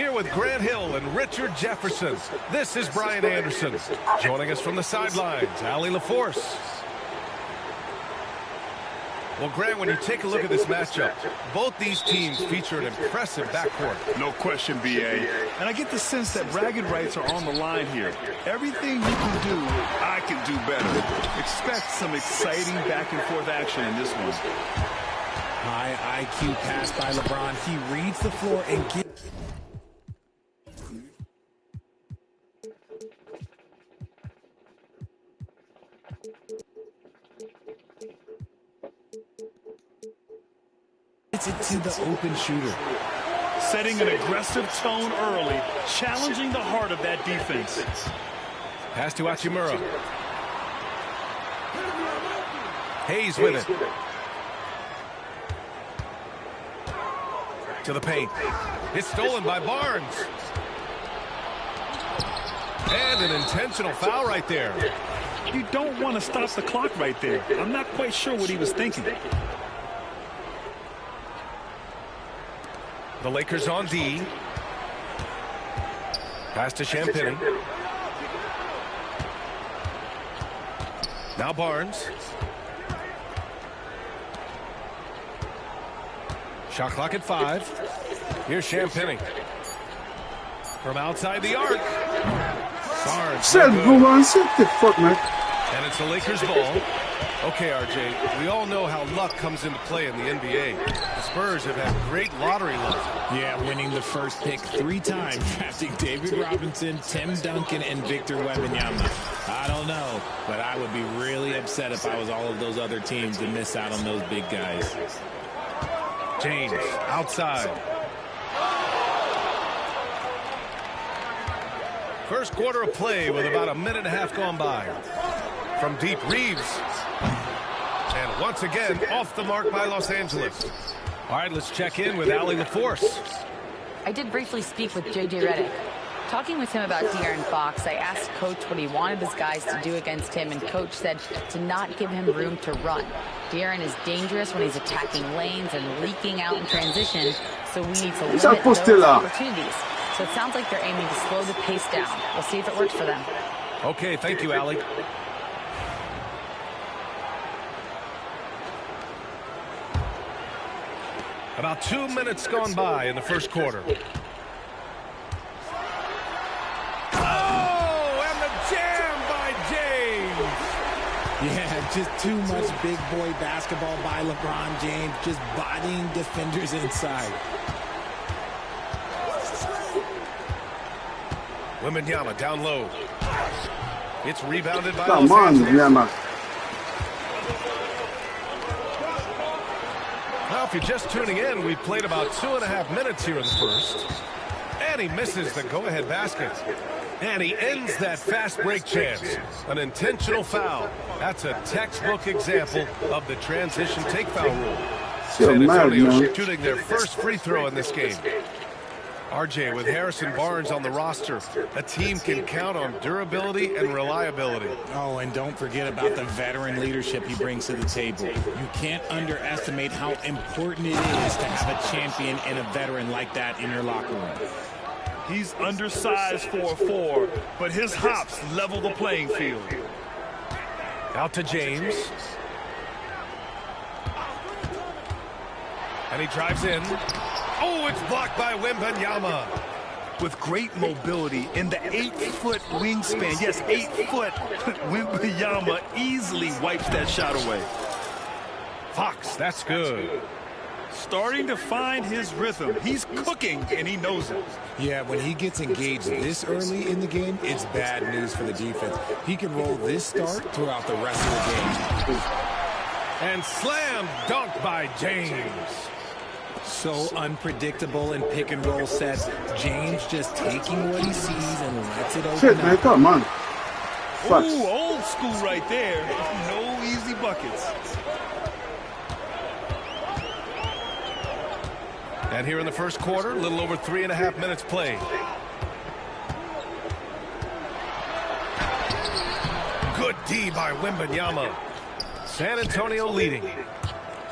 Here with Grant Hill and Richard Jefferson, this is Brian Anderson. Joining us from the sidelines, Allie LaForce. Well, Grant, when you take a look at this matchup, both these teams feature an impressive backcourt. No question, B.A. And I get the sense that bragging rights are on the line here. Everything you can do, I can do better. Expect some exciting back-and-forth action in this one. High IQ pass by LeBron. He reads the floor and gives... it to the open shooter. Setting an aggressive tone early, challenging the heart of that defense. Pass to Hachimura. Hayes with it. To the paint. It's stolen by Barnes. And an intentional foul right there. You don't want to stop the clock right there. I'm not quite sure what he was thinking. The Lakers on D. Pass to Champagnie. Now Barnes. Shot clock at 5. Here's Champagnie. From outside the arc. Barnes. What the fuck, man? And it's the Lakers' ball. Okay, RJ, we all know how luck comes into play in the NBA. The Spurs have had great lottery luck. Yeah, winning the first pick 3 times, drafting David Robinson, Tim Duncan, and Victor Wembanyama. I don't know, but I would be really upset if I was all of those other teams to miss out on those big guys. James, outside. First quarter of play with about a minute and a half gone by. From deep, Reeves. And once again, off the mark by Los Angeles. All right, let's check in with Allie LaForce. I did briefly speak with J.J. Redick. Talking with him about De'Aaron Fox, I asked Coach what he wanted his guys to do against him, and Coach said to not give him room to run. De'Aaron is dangerous when he's attacking lanes and leaking out in transition, so we need to limit those opportunities. So it sounds like they're aiming to slow the pace down. We'll see if it works for them. Okay, thank you, Allie. About 2 minutes gone by in the first quarter. Oh, and the jam by James. Yeah, just too much big boy basketball by LeBron James, just bodying defenders inside. Wembanyama down low. It's rebounded by Come on, Wembanyama. Now, if you're just tuning in, we've played about 2.5 minutes here in the first. And he misses the go-ahead basket. And he ends that fast break chance. An intentional foul. That's a textbook example of the transition take foul rule. San Antonio shooting their first free throw in this game. RJ, with Harrison Barnes on the roster, a team can count on durability and reliability. Oh, and don't forget about the veteran leadership he brings to the table. You can't underestimate how important it is to have a champion and a veteran like that in your locker room. He's undersized for a 4, but his hops level the playing field. Out to James. And he drives in. Oh, it's blocked by Wembanyama. With great mobility in the 8-foot wingspan. Yes, 8 foot. Wembanyama easily wipes that shot away. Fox, that's good. Starting to find his rhythm. He's cooking, and he knows it. Yeah, when he gets engaged this early in the game, it's bad news for the defense. He can roll this start throughout the rest of the game. And slam dunk by James. So unpredictable in pick and roll sets. James just taking what he sees and lets it open Shit, man, up. come on. Ooh, old school right there. No easy buckets. And here in the first quarter, a little over 3.5 minutes played. Good D by Wembanyama. San Antonio leading.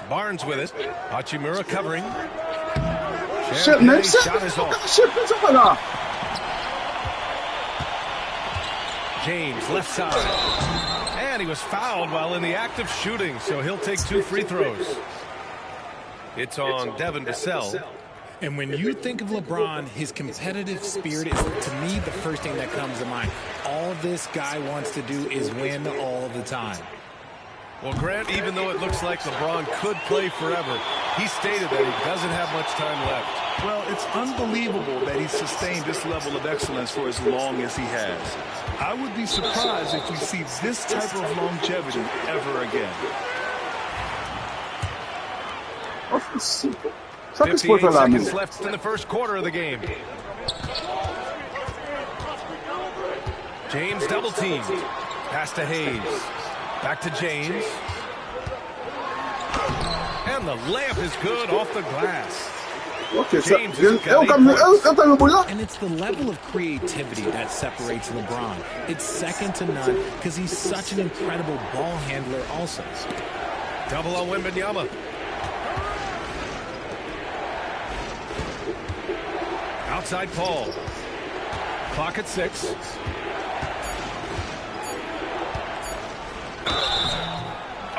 Barnes with it. Hachimura covering. Shit, man. Champagne's Shit. shot is off. Shit, what's up with that? James, left side. And he was fouled while in the act of shooting, so he'll take 2 free throws. It's on Devin Vassell. And when you think of LeBron, his competitive spirit is, to me, the first thing that comes to mind. All this guy wants to do is win all the time. Well, Grant, even though it looks like LeBron could play forever, he stated that he doesn't have much time left. Well, it's unbelievable that he's sustained this level of excellence for as long as he has. I would be surprised if we see this type of longevity ever again. 58 seconds left in the first quarter of the game. James double teamed. Pass to Hayes. Back to James. And the layup is good off the glass. James has got 8 points. And it's the level of creativity that separates LeBron. It's second to none because he's such an incredible ball handler also. Double on Wembanyama. Outside Paul. Clock at 6.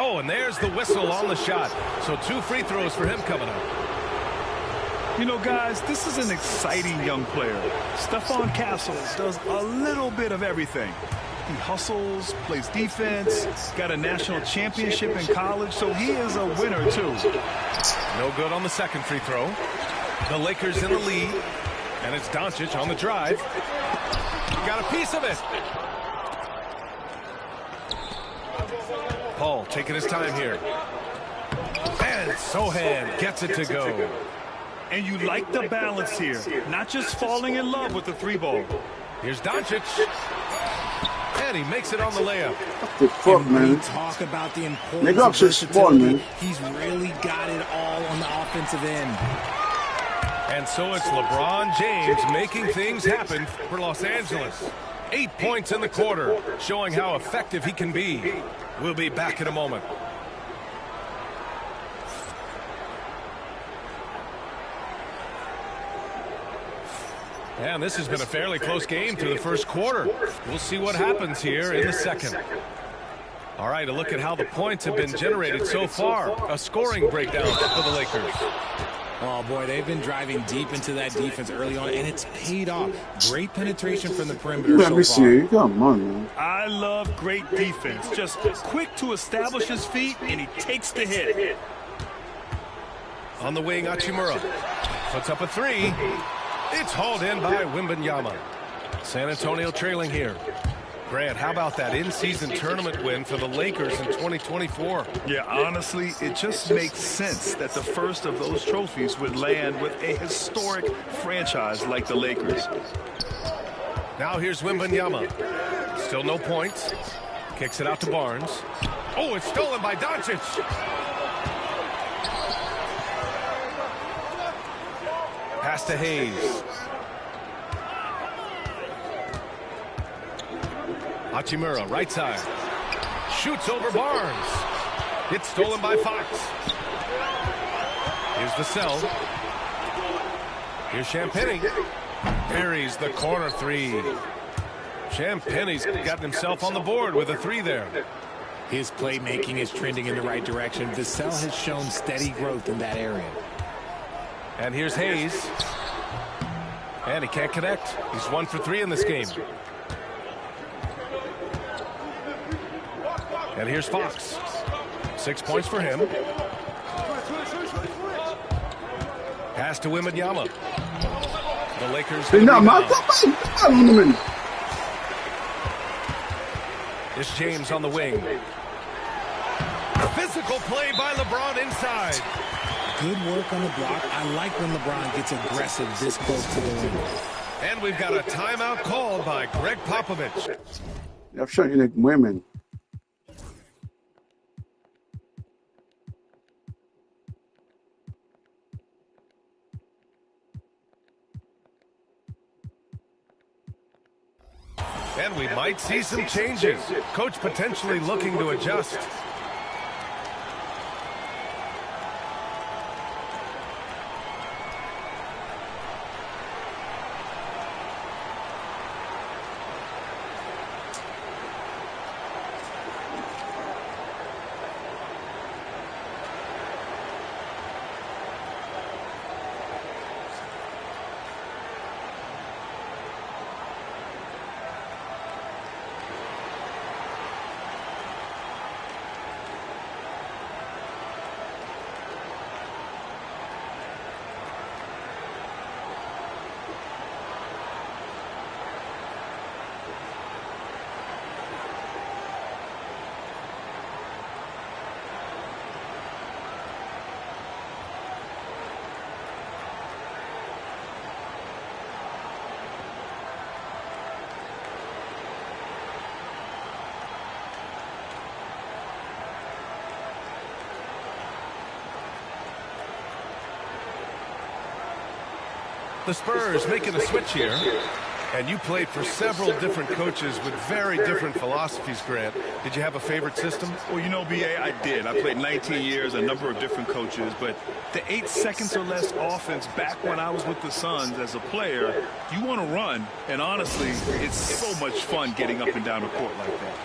Oh, and there's the whistle on the shot. So 2 free throws for him coming up. You know, guys, this is an exciting young player. Stephon Castles does a little bit of everything. He hustles, plays defense, got a national championship in college, so he is a winner, too. No good on the second free throw. The Lakers in the lead, and it's Doncic on the drive. He got a piece of it. Paul taking his time here. And Sohan gets it to go. And you like the balance here, not just falling in love with the 3-ball. Here's Doncic. And he makes it on the layup. The fuck, man. We talk about the importance of versatility. He's really got it all on the offensive end. And so it's LeBron James making things happen for Los Angeles. 8 points in the quarter, showing how effective he can be. We'll be back in a moment. And this has been a fairly close game through the first quarter. We'll see what happens here in the second. All right, a look at how the points have been generated so far. A scoring breakdown for the Lakers. Oh, boy, they've been driving deep into that defense early on, and it's paid off. Great penetration from the perimeter so far. Come on, man. I love great defense. Just quick to establish his feet, and he takes the hit. On the wing, Hachimura puts up a 3. It's hauled in by Wembanyama. San Antonio trailing here. Grant, how about that in-season tournament win for the Lakers in 2024? Yeah, honestly, it just makes sense that the first of those trophies would land with a historic franchise like the Lakers. Now here's Wembanyama. Still no points. Kicks it out to Barnes. Oh, it's stolen by Doncic. Pass to Hayes. Hachimura, right side. Shoots over Barnes. It's stolen by Fox. Here's Vassell. Here's Champagnie. Buries the corner 3. Champagnie's gotten himself on the board with a 3 there. His playmaking is trending in the right direction. Vassell has shown steady growth in that area. And here's Hayes. And he can't connect. He's 1 for 3 in this game. And here's Fox. 6 points for him. Pass to Wembanyama. The Lakers. It's James on the wing. Physical play by LeBron inside. Good work on the block. I like when LeBron gets aggressive this close to the rim. And we've got a timeout called by Greg Popovich. I'm showing you like women. And we might see some changes. Coach potentially looking to adjust. The Spurs making a switch here. And you played for several different coaches with very different philosophies, Grant. Did you have a favorite system? Well, you know, B.A., I did. I played 19 years, a number of different coaches, but the 8 seconds or less offense back when I was with the Suns as a player, you want to run, and honestly, it's so much fun getting up and down the court like that.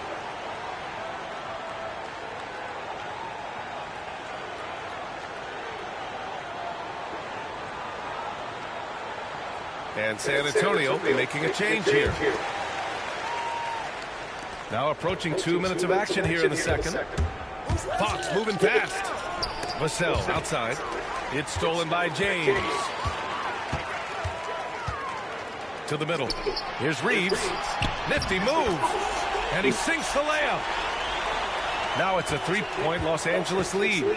And San Antonio making a change here. Now approaching 2 minutes of action here in the second. Fox moving fast. Vassell outside. It's stolen by James. To the middle. Here's Reeves. Nifty move. And he sinks the layup. Now it's a 3-point Los Angeles lead.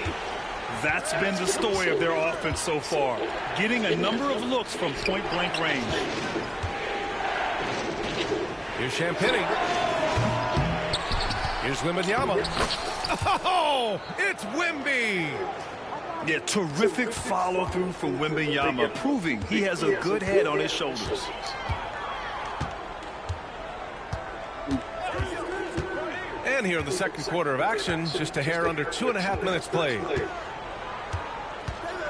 That's been the story of their offense so far, getting a number of looks from point-blank range. Here's Champagnie. Here's Wembanyama. Oh, it's Wemby. Yeah, terrific follow-through from Wembanyama, proving he has a good head on his shoulders. And here in the second quarter of action, just a hair under 2.5 minutes played.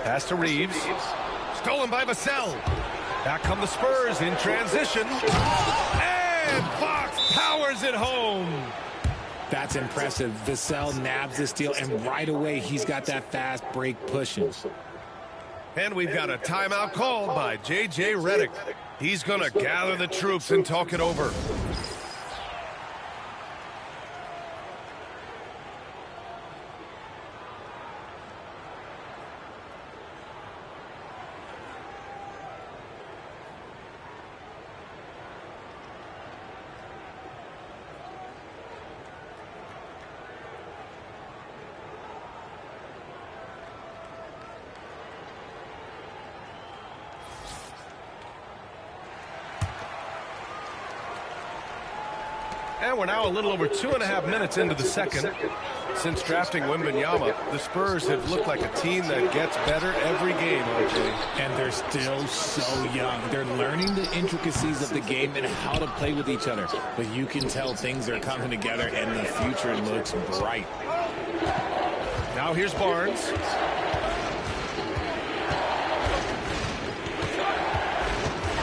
Pass to Reeves. Stolen by Vassell. Back come the Spurs in transition. And Fox powers it home. That's impressive. Vassell nabs the steal, and right away he's got that fast break pushing. And we've got a timeout called by J.J. Redick. He's going to gather the troops and talk it over. And we're now a little over 2.5 minutes into the second. Since drafting Wembanyama, the Spurs have looked like a team that gets better every game, RJ. And they're still so young. They're learning the intricacies of the game and how to play with each other. But you can tell things are coming together, and the future looks bright. Now here's Barnes.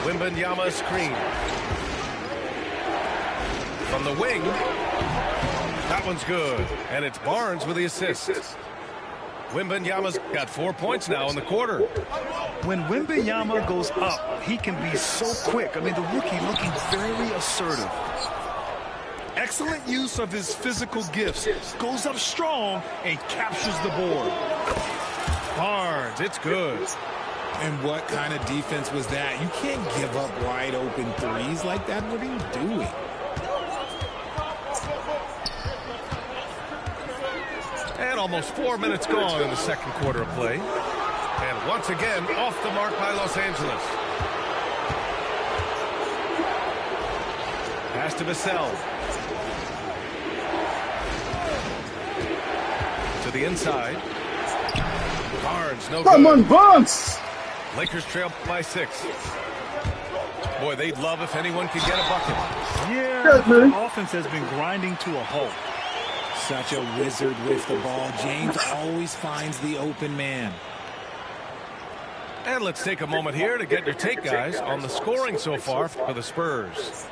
Wembanyama screen. From the wing. That one's good. And it's Barnes with the assist. Wembanyama's got 4 points now in the quarter. When Wembanyama goes up, he can be so quick. I mean, the rookie looking very assertive. Excellent use of his physical gifts. Goes up strong and captures the board. Barnes, it's good. And what kind of defense was that? You can't give up wide open threes like that. What are you doing? And almost 4 minutes gone in the second quarter of play. And once again, off the mark by Los Angeles. Pass to Vassell. To the inside. Barnes, no good. Come on, Barnes! Lakers trail by 6. Boy, they'd love if anyone could get a bucket. Yeah, the offense has been grinding to a halt. Such a wizard with the ball. James always finds the open man. And let's take a moment here to get your take, guys, on the scoring so far for the Spurs.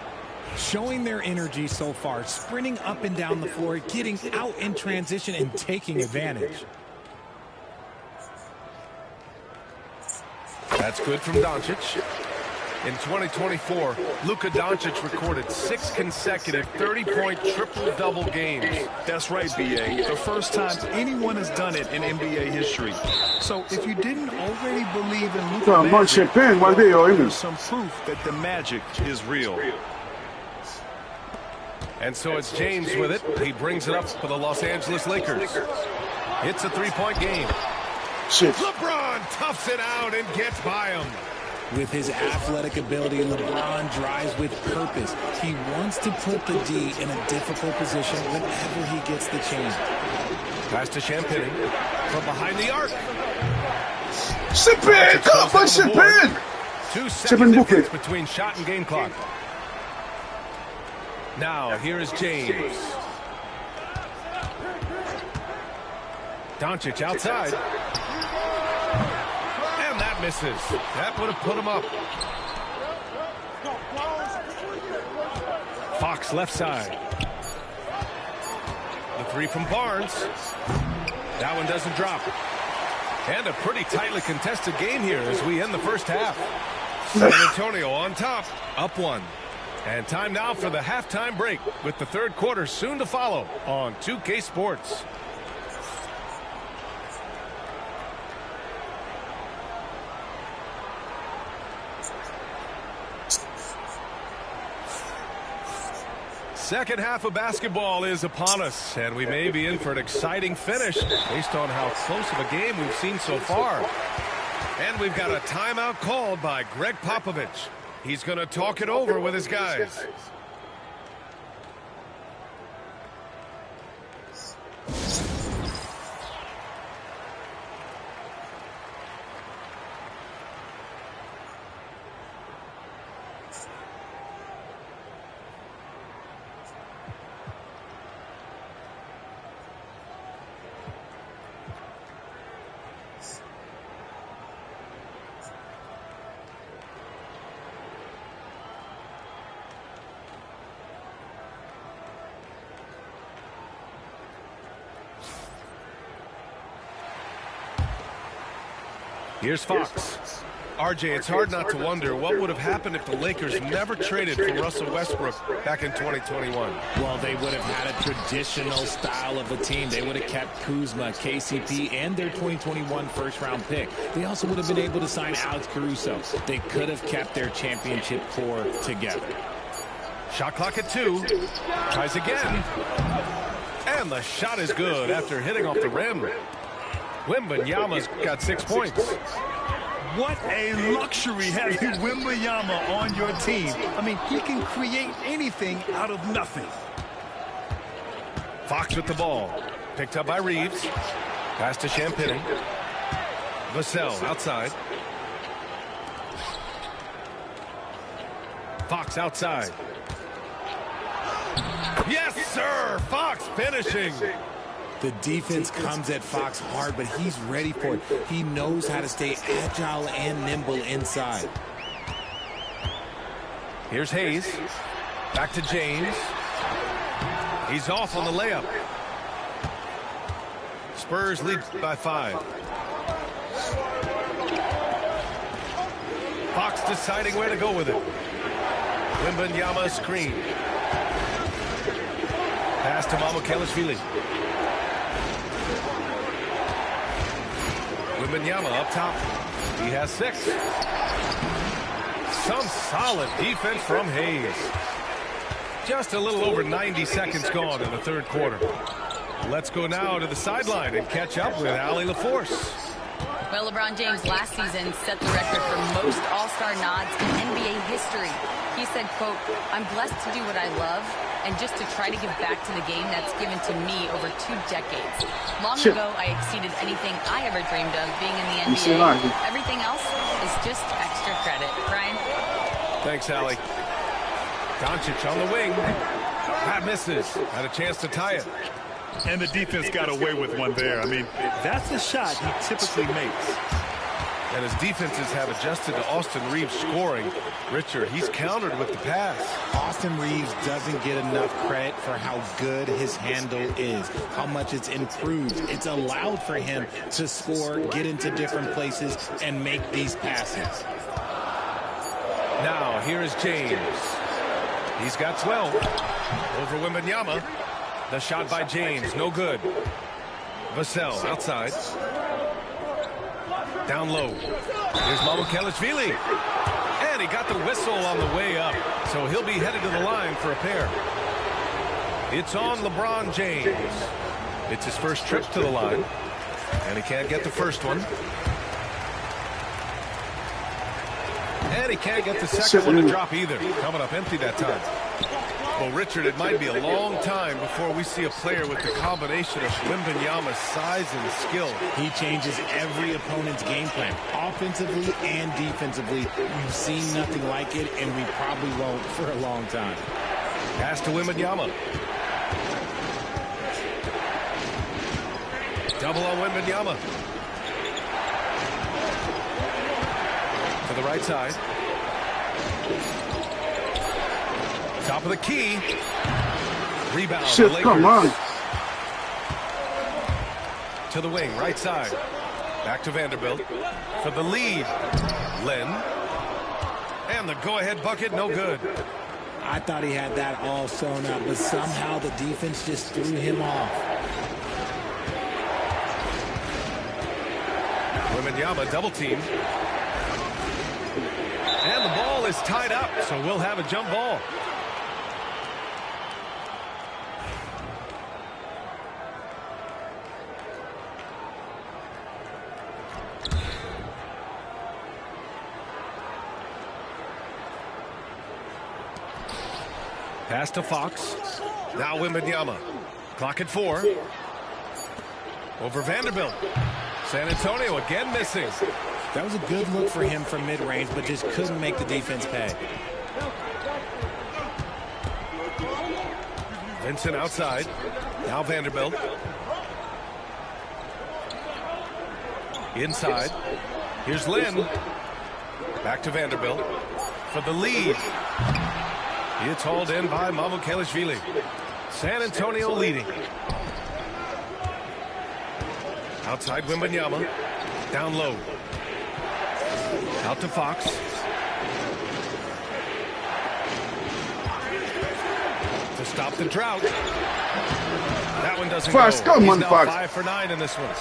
Showing their energy so far, sprinting up and down the floor, getting out in transition and taking advantage. That's good from Doncic. In 2024, Luka Doncic recorded 6 consecutive 30-point triple-double games. That's right, B.A. The first time anyone has done it in NBA history. So if you didn't already believe in Luka magic, there's some proof that the magic is real. And so it's James with it. He brings it up for the Los Angeles Lakers. It's a 3-point game. LeBron toughs it out and gets by him. With his athletic ability, LeBron drives with purpose. He wants to put the D in a difficult position whenever he gets the chance. Pass to Champagnie from behind the arc. Champagnie! Come on, Champagnie! 2 second difference between shot and game clock. Now, here is James. Doncic outside. And that misses. That would have put him up. Fox left side. The three from Barnes. That one doesn't drop. And a pretty tightly contested game here as we end the first half. San Antonio on top, up 1. And time now for the halftime break with the third quarter soon to follow on 2K Sports. Second half of basketball is upon us, and we may be in for an exciting finish based on how close of a game we've seen so far. And we've got a timeout called by Greg Popovich. He's going to talk it over with his guys. Here's Fox. RJ, it's hard not to wonder what would have happened if the Lakers never traded for Russell Westbrook back in 2021. Well, they would have had a traditional style of a team. They would have kept Kuzma, KCP, and their 2021 first-round pick. They also would have been able to sign Alex Caruso. They could have kept their championship core together. Shot clock at 2. Tries again. And the shot is good after hitting off the rim. Wembanyama's got 6 points. What a luxury having Wembanyama on your team. I mean, he can create anything out of nothing. Fox with the ball. Picked up by Reeves. Pass to Champagnie. Vassell outside. Fox outside. Yes, sir! Fox finishing. The defense comes at Fox hard, but he's ready for it. He knows how to stay agile and nimble inside. Here's Hayes. Back to James. He's off on the layup. Spurs lead by 5. Fox deciding where to go with it. Wembanyama screen. Pass to Mamukelashvili. Wembanyama up top. He has 6. Some solid defense from Hayes. Just a little over 90 seconds gone in the third quarter. Let's go now to the sideline and catch up with Allie LaForce. Well, LeBron James last season set the record for most All-Star nods in NBA history. He said, quote, "I'm blessed to do what I love and just to try to give back to the game that's given to me over 2 decades. Long ago, I exceeded anything I ever dreamed of being in the NBA. Everything else is just extra credit." Brian? Thanks, Allie. Doncic on the wing. That misses. Had a chance to tie it. And the defense got away with one there. I mean, that's a shot he typically makes. And his defenses have adjusted to Austin Reeves scoring. Richard, he's countered with the pass. Austin Reeves doesn't get enough credit for how good his handle is, how much it's improved. It's allowed for him to score, get into different places, and make these passes. Now, here is James. He's got 12. Over Wembanyama. The shot by James, no good. Vassell outside. Down low. Here's Mamukelashvili. And he got the whistle on the way up. So he'll be headed to the line for a pair. It's on LeBron James. It's his first trip to the line. And he can't get the first one. And he can't get the second one to drop either. Coming up empty that time. Well, Richard, it might be a long time before we see a player with the combination of Wembanyama's size and skill. He changes every opponent's game plan, offensively and defensively. We've seen nothing like it, and we probably won't for a long time. Pass to Wembanyama. Double on Wembanyama. To the right side. Top of the key. Rebound. Shit, come on. To the wing, right side. Back to Vanderbilt. For the lead. Len. And the go-ahead bucket, no good. I thought he had that all sewn up, but somehow the defense just threw him off. Wembanyama double team. And the ball is tied up, so we'll have a jump ball. Pass to Fox. Now Wembanyama. Clock at 4. Over Vanderbilt. San Antonio again missing. That was a good look for him from mid-range, but just couldn't make the defense pay. Vincent outside. Now Vanderbilt. Inside. Here's Lynn. Back to Vanderbilt. For the lead. It's hauled in by Mamukelashvili. San Antonio leading. Outside Wembanyama. Down low. Out to Fox. To stop the drought. That one doesn't Fox, go. come He's on, now Fox. 5 for 9 in this one.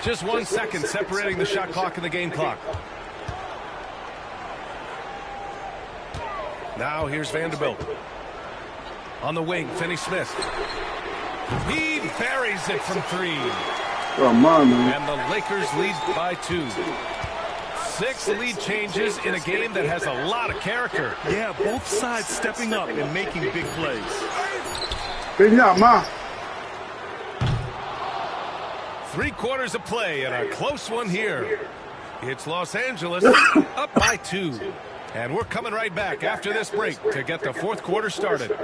Just 1 second separating the shot clock and the game clock. Now here's Vanderbilt. On the wing, Finney-Smith. He buries it from 3. Come on, man. And the Lakers lead by 2. 6 lead changes in a game that has a lot of character. Yeah, both sides stepping up and making big plays. Wembanyama. 3 quarters of play and a close one here. It's Los Angeles up by 2. And we're coming right back after this break to get the 4th quarter started.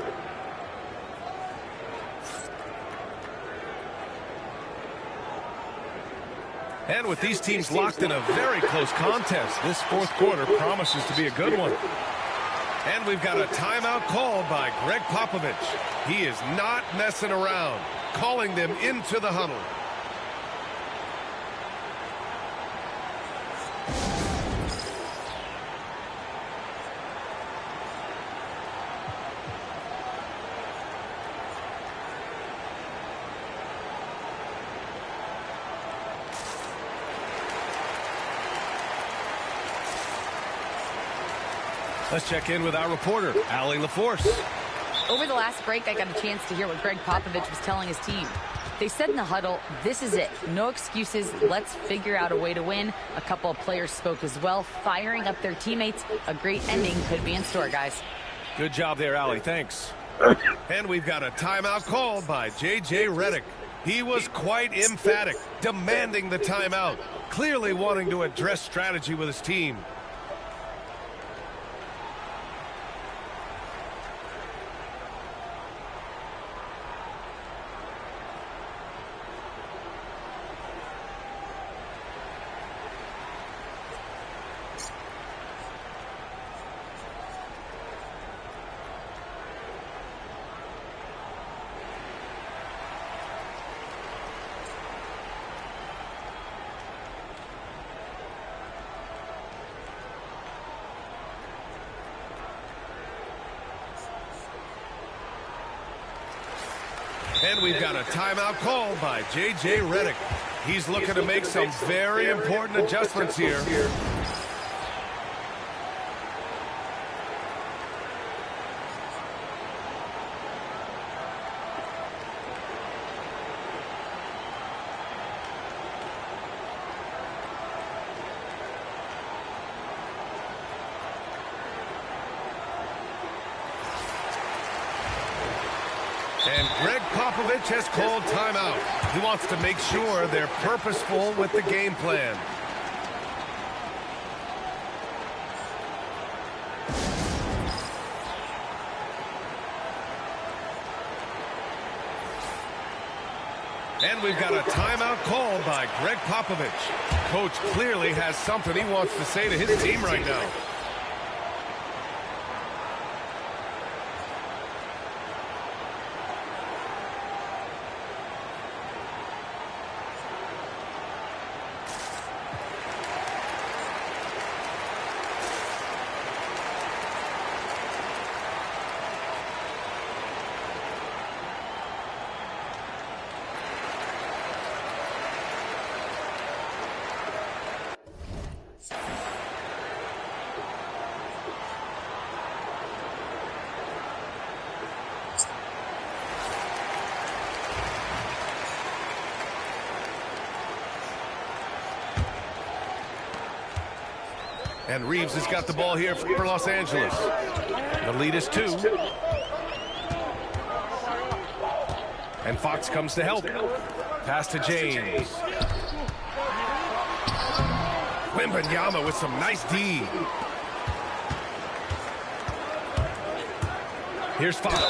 And with these teams locked in a very close contest, this 4th quarter promises to be a good one. And we've got a timeout called by Greg Popovich. He is not messing around, calling them into the huddle. Let's check in with our reporter, Allie LaForce. Over the last break, I got a chance to hear what Greg Popovich was telling his team. They said in the huddle, this is it. No excuses. Let's figure out a way to win. A couple of players spoke as well, firing up their teammates. A great ending could be in store, guys. Good job there, Allie. Thanks. And we've got a timeout called by J.J. Redick. He was quite emphatic, demanding the timeout, clearly wanting to address strategy with his team. And we've got a timeout called by J.J. Redick. He's looking to make some very important adjustments here. Popovich has called timeout. He wants to make sure they're purposeful with the game plan. And we've got a timeout called by Greg Popovich. Coach clearly has something he wants to say to his team right now. And Reeves has got the ball here for Los Angeles. The lead is 2. And Fox comes to help. Pass to James. Wembanyama with some nice D. Here's Fox.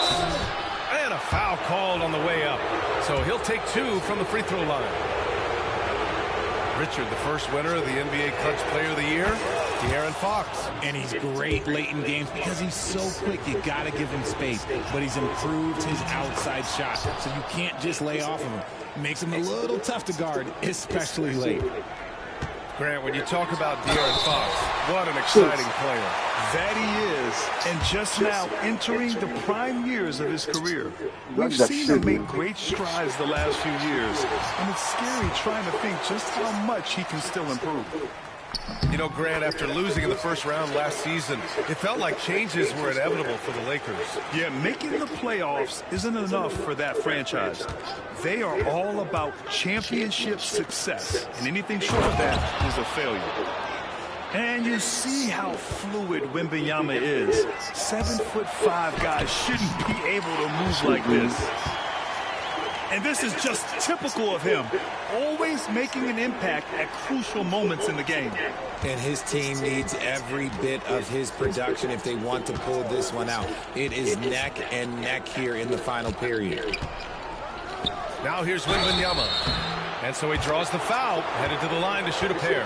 And a foul called on the way up. So he'll take 2 from the free throw line. Richard, the first winner of the NBA Clutch Player of the Year, De'Aaron Fox. And he's great late in games because he's so quick. You got to give him space. But he's improved his outside shot, so you can't just lay off of him. Makes him a little tough to guard, especially late. Grant, when you talk about De'Aaron Fox, what an exciting player. That he is, and just now entering the prime years of his career. We've seen him make great strides the last few years, and it's scary trying to think just how much he can still improve. You know, Grant, after losing in the first round last season, it felt like changes were inevitable for the Lakers. Yeah, making the playoffs isn't enough for that franchise. They are all about championship success, and anything short of that is a failure. And you see how fluid Wembanyama is. 7'5" guys shouldn't be able to move like this. And this is just typical of him, always making an impact at crucial moments in the game. And his team needs every bit of his production if they want to pull this one out. It is neck and neck here in the final period. Now here's Wembanyama. And so he draws the foul, headed to the line to shoot a pair.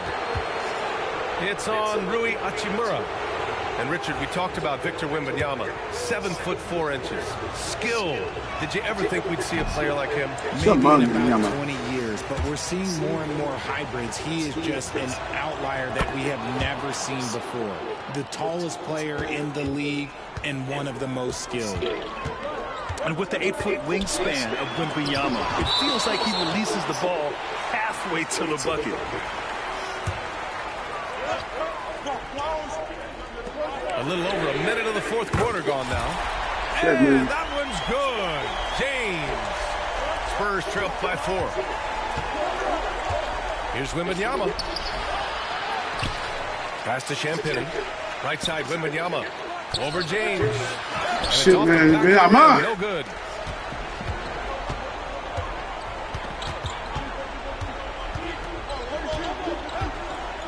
It's on Rui Hachimura. And Richard, we talked about Victor Wembanyama, 7'4". Skill. Did you ever think we'd see a player like him? Maybe in about 20 years, but we're seeing more and more hybrids. He is just an outlier that we have never seen before. The tallest player in the league and one of the most skilled. And with the 8-foot wingspan of Wembanyama, it feels like he releases the ball halfway to the bucket. A little over a minute of the fourth quarter gone now. And that one's good. James. Spurs trail by 4. Here's Wembanyama. Pass to Champagnie. Right side, Wembanyama. Over James. Shit, man. No good.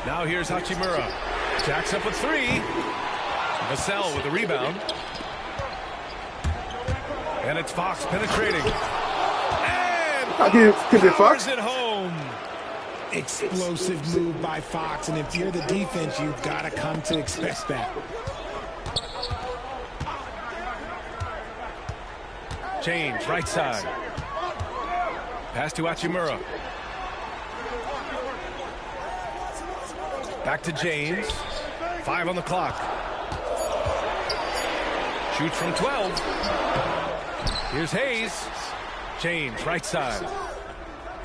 Now here's Hachimura. Jacks up with 3. Vassell with the rebound. And it's Fox penetrating. And Fox it home. Explosive move by Fox, and if you're the defense, you've got to come to expect that. James, right side. Pass to Hachimura. Back to James. 5 on the clock. Shoots from 12. Here's Hayes. James, right side.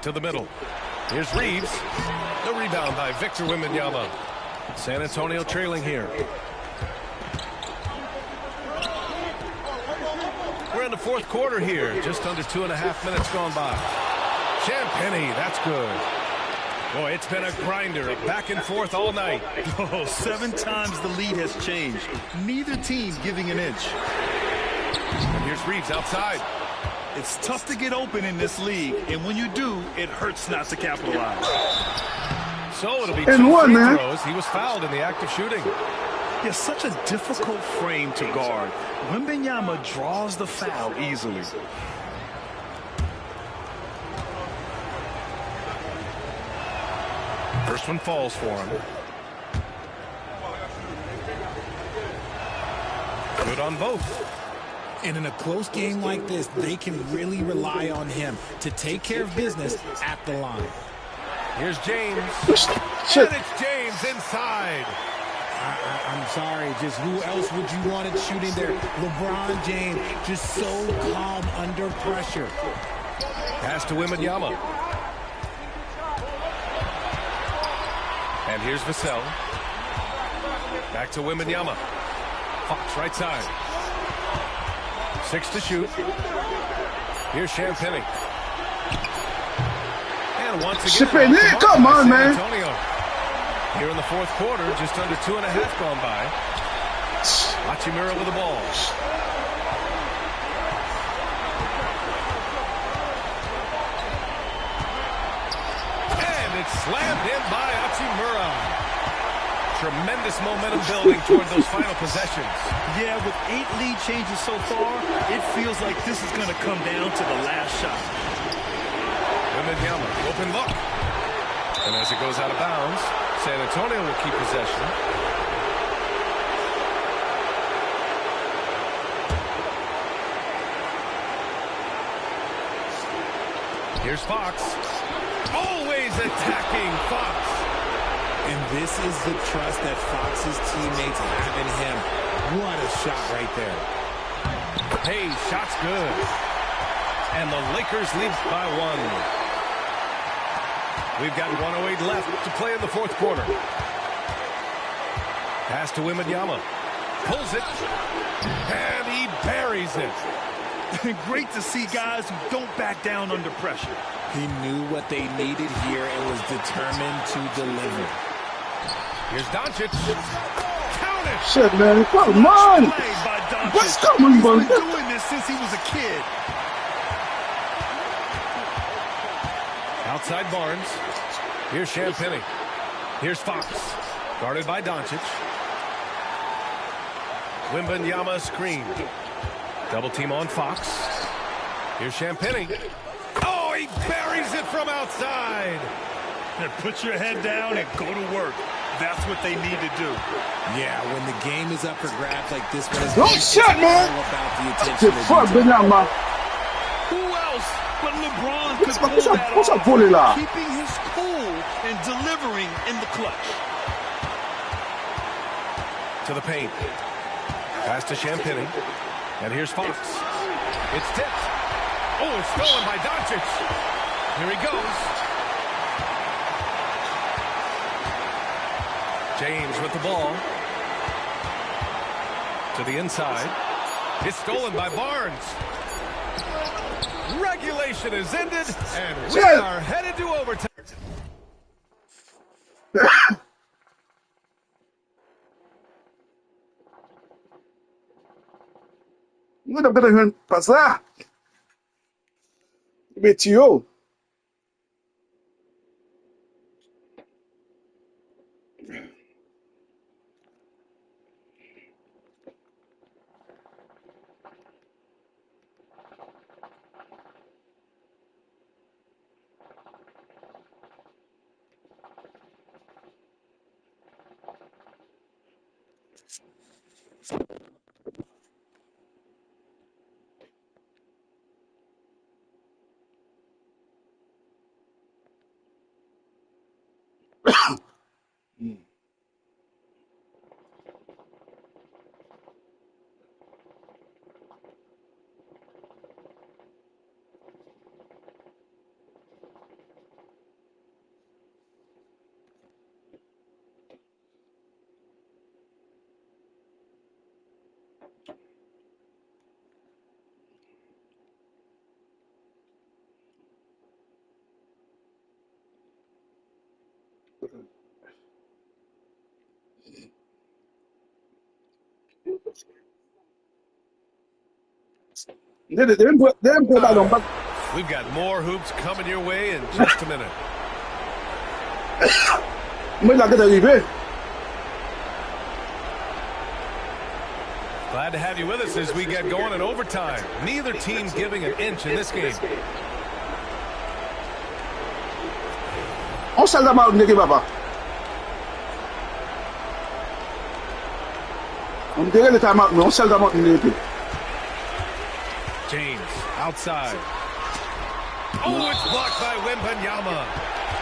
To the middle. Here's Reeves. The rebound by Victor Wembanyama. San Antonio trailing here. We're in the fourth quarter here. Just under 2.5 minutes gone by. Champagnie, that's good. Boy, it's been a grinder, back and forth all night. Oh, 7 times the lead has changed. Neither team giving an inch. And here's Reeves outside. It's tough to get open in this league, and when you do, it hurts not to capitalize. So it'll be And 2 one, free man. throws. He was fouled in the act of shooting. It's such a difficult frame to guard. Wembanyama draws the foul easily. First one falls for him. Good on both. And in a close game like this, they can really rely on him to take care of business at the line. Here's James. Shit. And it's James inside. I'm sorry, just who else would you want it shooting there? LeBron James, just so calm under pressure. Pass to Wembanyama. And here's Vassell. Back to Wembanyama. Fox right side. 6 to shoot. Here's Champagnie. And once again, Champagnie, come by on, San man. Antonio. Here in the fourth quarter, just under 2.5 gone by. Hachimura with the ball. And it's slammed in by Hachimura. Tremendous momentum building toward those final possessions. Yeah, with 8 lead changes so far, it feels like this is going to come down to the last shot. Wembanyama, open look. And as it goes out of bounds, San Antonio will keep possession. Here's Fox. Always attacking Fox. And this is the trust that Fox's teammates have in him. What a shot right there. Hey, shot's good. And the Lakers lead by 1. We've got 1:08 left to play in the fourth quarter. Pass to Wembanyama. Pulls it. And he buries it. Great to see guys who don't back down under pressure. He knew what they needed here and was determined to deliver. Here's Doncic. Count it. Shit, man. Come on. Played by Doncic. What's coming, He's bro? been doing this since he was a kid. Outside Barnes. Here's Champagnie. Here's Fox. Guarded by Doncic. Wembanyama screen. Double team on Fox. Here's Champagnie. Oh, he buries it from outside. And put your head down and go to work. That's what they need to do. Yeah, when the game is up for grabs like this one, Don't shut, man. all about the attention Shit, to fuck, detail. Wembanyama. Who else but LeBron could pull What's that up, off, bully la? keeping his cool and delivering in the clutch. To the paint. Pass to Champagnie. And here's Fox. It's tipped. Oh, it's stolen by Doncic. Here he goes. James with the ball. To the inside. It's stolen by Barnes. Regulation is ended, and we Shit. are headed to overtime. Não dá pra gente passar. Metiou. They didn't put that on back. We've got more hoops coming your way in just a minute. Mới là cái gì vậy? Glad to have you with us as we get going in overtime. Neither team giving an inch in this game. On sell them out, Nicky Baba. I'm taking the time out. On sell them out, Nicky. James outside. Oh, it's blocked by Wembanyama.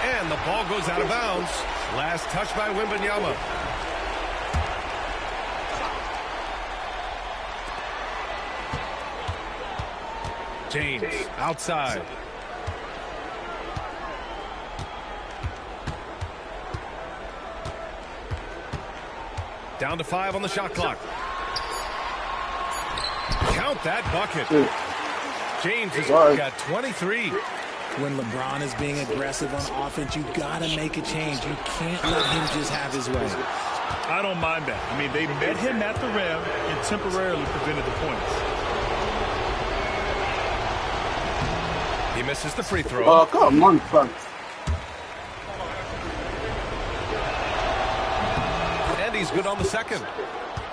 And the ball goes out of bounds. Last touch by Wembanyama. James outside. Down to 5 on the shot clock. Count that bucket. James has got 23. When LeBron is being aggressive on offense, you got to make a change. You can't let him just have his way. I don't mind that. I mean, they met him at the rim and temporarily prevented the points. He misses the free throw. Oh, come on, fam. And he's good on the second.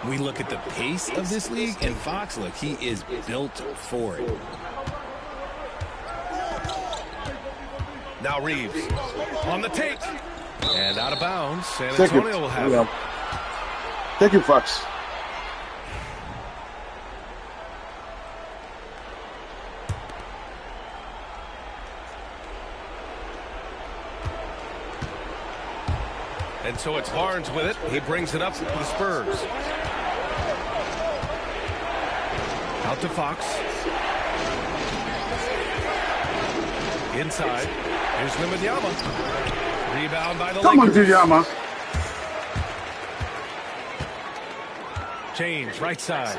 We look at the pace of this league, and Fox, look, he is built for it. Now Reeves on the take. And out of bounds. San Antonio will have it. Thank you, Fox. And so it's Barnes with it. He brings it up for the Spurs. Out to Fox. Inside. Here's Wembanyama. Rebound by the Lakers. Come on, Wembanyama. James, right side.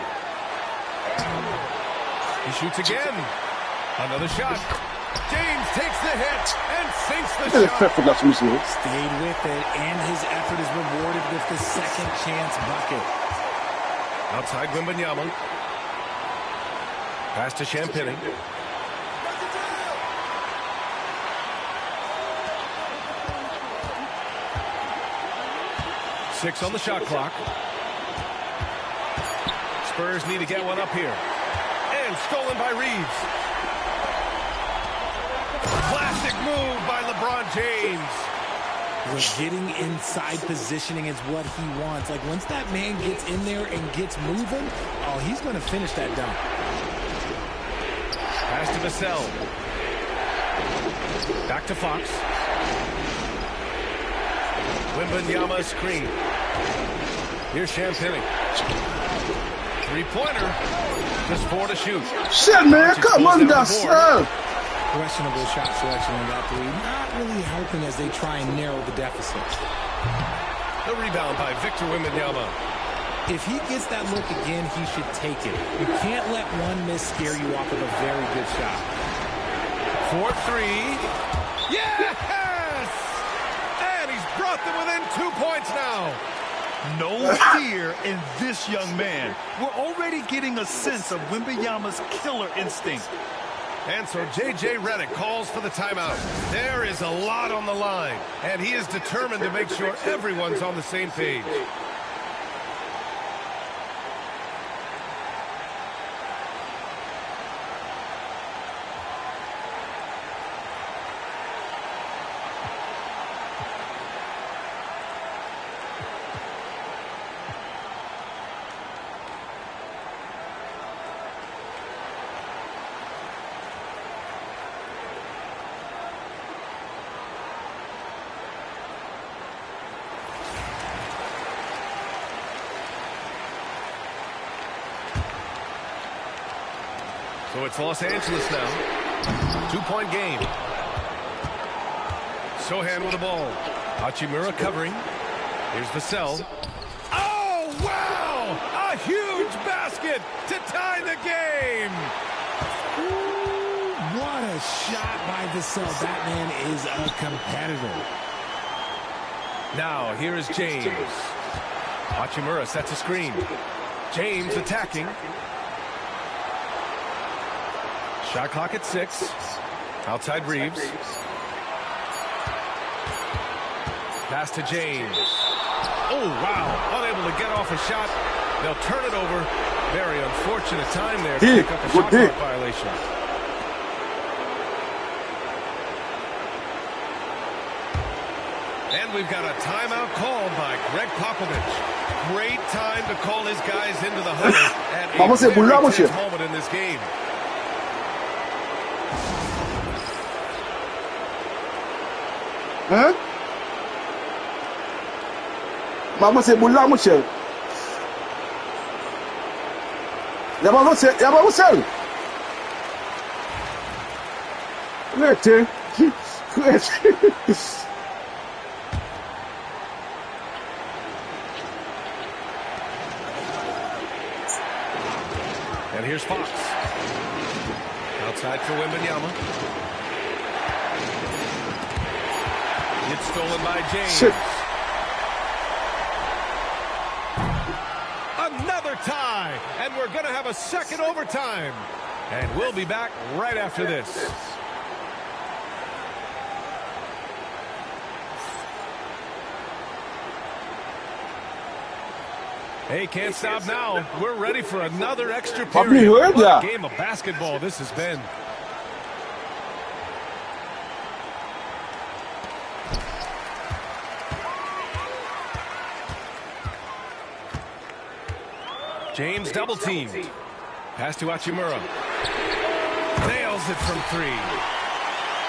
He shoots again. Another shot. James takes the hit and sinks the shot. Stayed with it, and his effort is rewarded with the second chance bucket. Outside Wembanyama. Pass to Champagnie. Six on the shot clock. Spurs need to get one up here. And stolen by Reeves. Classic move by LeBron James. Well, getting inside positioning is what he wants. Like, once that man gets in there and gets moving, oh, he's going to finish that dunk. Pass to Vassell. Back to Fox. Wembanyama screen. Here's Champagnie. Three-pointer. Just 4 to shoot. Shit, man. Come on, Vassell. Questionable shot selection on that three. Not really helping as they try and narrow the deficit. The rebound by Victor Wembanyama. If he gets that look again, he should take it. You can't let one miss scare you off of a very good shot. 4-3. Yes! And he's brought them within 2 points now. No fear in this young man. We're already getting a sense of Wembanyama's killer instinct. And so J.J. Redick calls for the timeout. There is a lot on the line, and he is determined to make sure everyone's on the same page. So it's Los Angeles now. 2-point game. Sohan with the ball. Hachimura covering. Here's Vassell. Oh, wow! A huge basket to tie the game! Ooh, what a shot by Vassell. That man is a competitor. Now, here is James. Hachimura sets a screen. James attacking. Shot clock at 6. Outside Reeves. Pass to James. Oh, wow. Unable to get off a shot. They'll turn it over. Very unfortunate time there to pick up a shot clock violation. And we've got a timeout called by Greg Popovich. Great time to call his guys into the huddle at a very tense moment in this game. Hein? Vamos a burlar, monsieur. Ya vamos a hacer. Vete. And here's Fox. Outside for Wembanyama. It's stolen by James. Shit. Another tie, and we're going to have a second overtime. And we'll be back right after this. Hey, can't stop now. We're ready for another extra period. What a game of basketball this has been. James double team. Pass to Hachimura. Nails it from 3.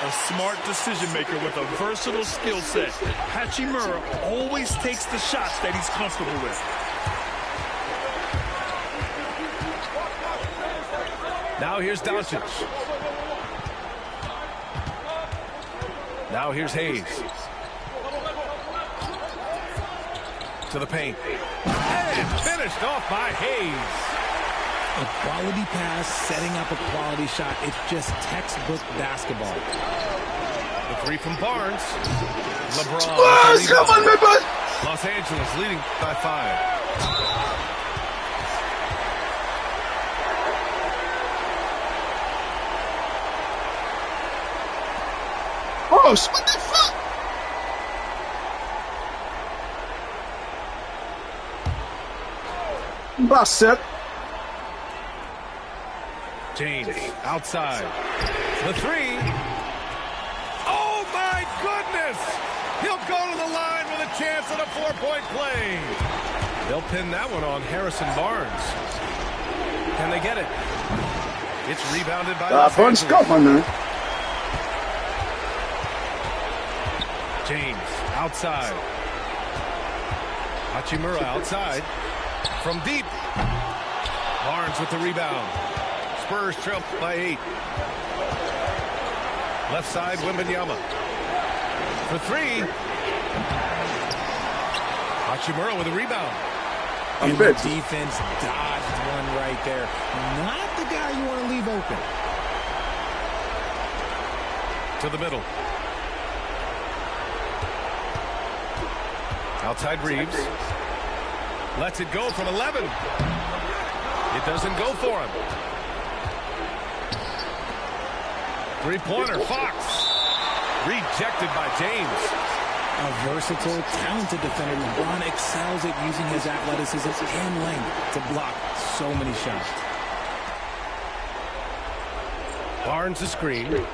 A smart decision maker with a versatile skill set. Hachimura always takes the shots that he's comfortable with. Now here's Doncic. Now here's Hayes. To the paint. And finished off by Hayes. A quality pass, setting up a quality shot. It's just textbook basketball. The 3 from Barnes. LeBron. Oh, come on, my boy. Los Angeles leading by 5. Oh, what the fuck? Bastard. James outside. The 3. Oh, my goodness. He'll go to the line with a chance at a 4-point play. They'll pin that one on Harrison Barnes. Can they get it? It's rebounded by Los Barnes got one there. James outside. Hachimura outside. From deep. Barnes with the rebound. Spurs trail by 8. Left side, Wembanyama. For 3. Hachimura with a rebound. And the defense dodged one right there. Not the guy you want to leave open. To the middle. Outside Reeves. Lets it go from 11. It doesn't go for him. 3-pointer, Fox. Rejected by James. A versatile, talented defender. LeBron excels at using his athleticism and length to block so many shots. Barnes the screen.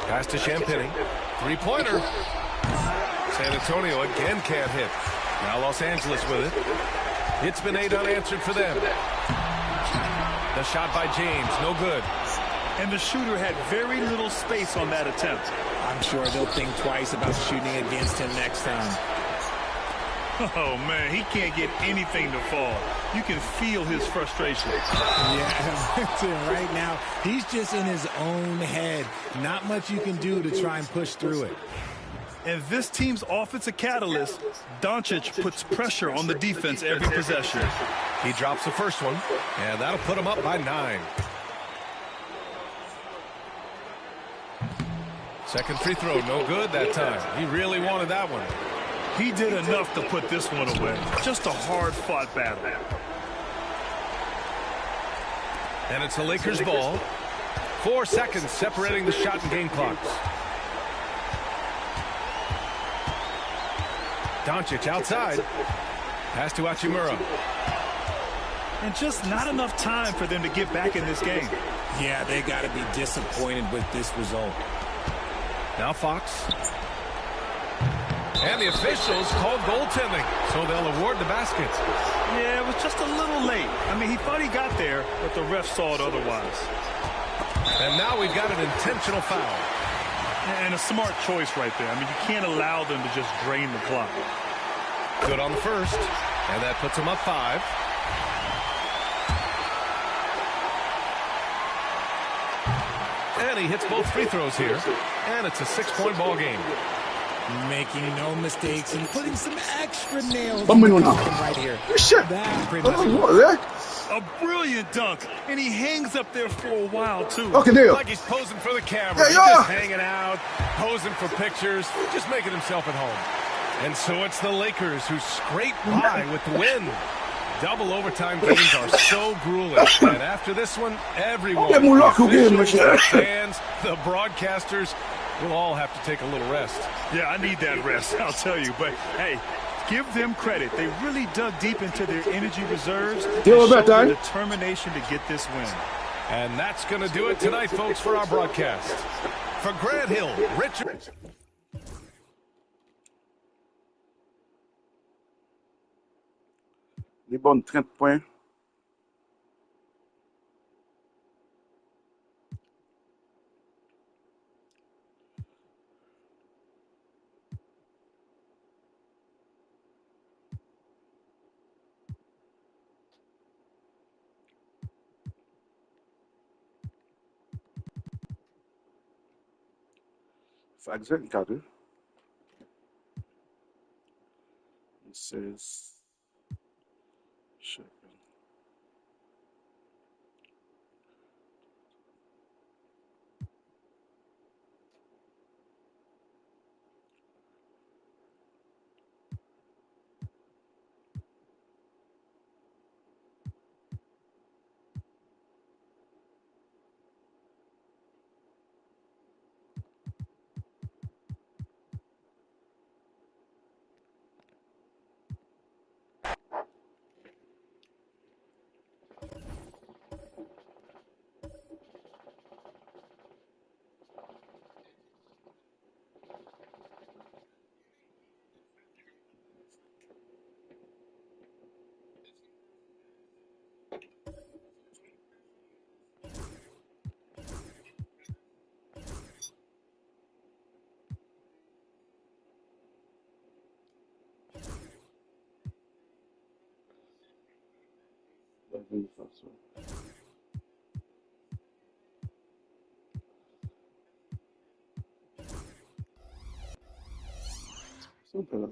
Pass to Champagnie. 3-pointer. San Antonio again can't hit. Now Los Angeles with it. It's been 8 unanswered for them. The shot by James, no good. And the shooter had very little space on that attempt. I'm sure they'll think twice about shooting against him next time. Oh, man, he can't get anything to fall. You can feel his frustration. Yeah, right now, he's just in his own head. Not much you can do to try and push through it. And this team's offensive catalyst, Doncic, puts pressure on the defense every possession. He drops the first one, and that'll put him up by 9. Second free throw, no good that time. He really wanted that one. He did enough to put this one away. Just a hard-fought battle. And it's the Lakers' ball. 4 seconds separating the shot and game clocks. Doncic outside. Pass to Hachimura. And just not enough time for them to get back in this game. Yeah, they got to be disappointed with this result. Now Fox. And the officials called goaltending, so they'll award the basket. Yeah, it was just a little late. I mean, he thought he got there, but the ref saw it otherwise. And now we've got an intentional foul. And a smart choice right there. I mean, you can't allow them to just drain the clock. Good on the first, and that puts them up 5. And he hits both free throws here, and it's a 6-point ball game. Making no mistakes and putting some extra nails right here. That's pretty much a brilliant dunk, and he hangs up there for a while, too. Okay, deal. Like he's posing for the camera. He's just hanging out, posing for pictures, just making himself at home. And so it's the Lakers who scrape by with the win. Double overtime games are so grueling. And after this one, everyone, the officials, the fans, the broadcasters, we'll all have to take a little rest. Yeah, I need that rest, I'll tell you. But, hey, give them credit. They really dug deep into their energy reserves and showed the determination to get this win. And that's going to do it tonight, folks, for our broadcast. For Grant Hill, Richard. Les bonnes 30 points. Exact cadre. This is shit. Super.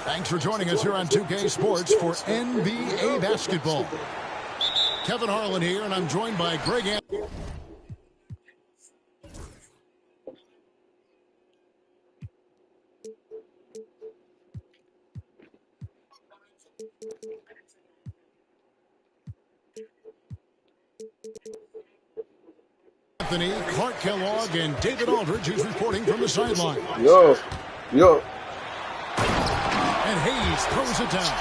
Thanks for joining us here on 2K Sports for NBA basketball. Kevin Harlan here, and I'm joined by Greg Anthony, Clark Kellogg, and David Aldridge, who's reporting from the sideline. Yo. And Hayes throws it down.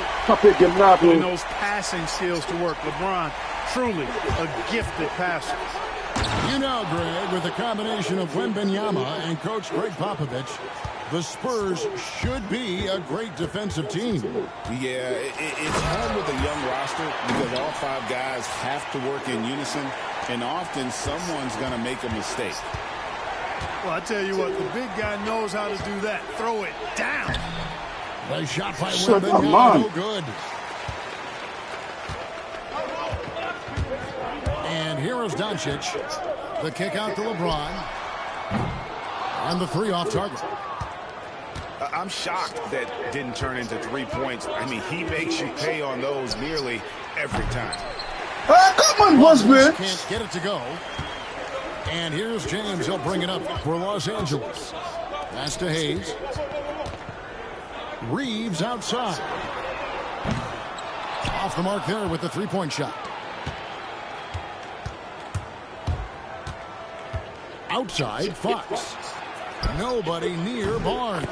Putting those passing skills to work. LeBron, truly a gifted passer. You know, Greg, with the combination of Wembanyama and Coach Greg Popovich, the Spurs should be a great defensive team. Yeah, it's hard with a young roster because all 5 guys have to work in unison, and often someone's going to make a mistake. Well, I tell you what, the big guy knows how to do that. Throw it down. The shot by Shut up, Wembanyama, man. no good. And here is Doncic. The kick out to LeBron. On the 3 off target. I'm shocked that didn't turn into 3 points. I mean, he makes you pay on those nearly every time. Come on, husband. Can't get it to go. And here's James. He'll bring it up for Los Angeles. Pass to Hayes. Reeves outside. Off the mark there with the 3-point shot. Outside, Fox. Nobody near Barnes.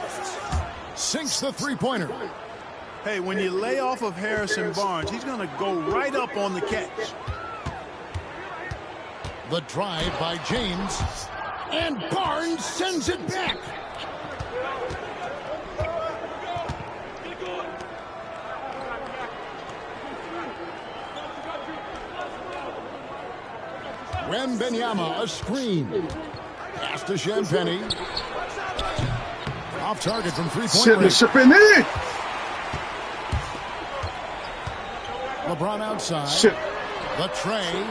Sinks the 3-pointer. Hey, when you lay off of Harrison Barnes, he's going to go right up on the catch. The drive by James. And Barnes sends it back. Wembanyama, a screen. Pass to Champagnie. Off target from 3-point range. Champagnie. LeBron outside. Shit. The tray.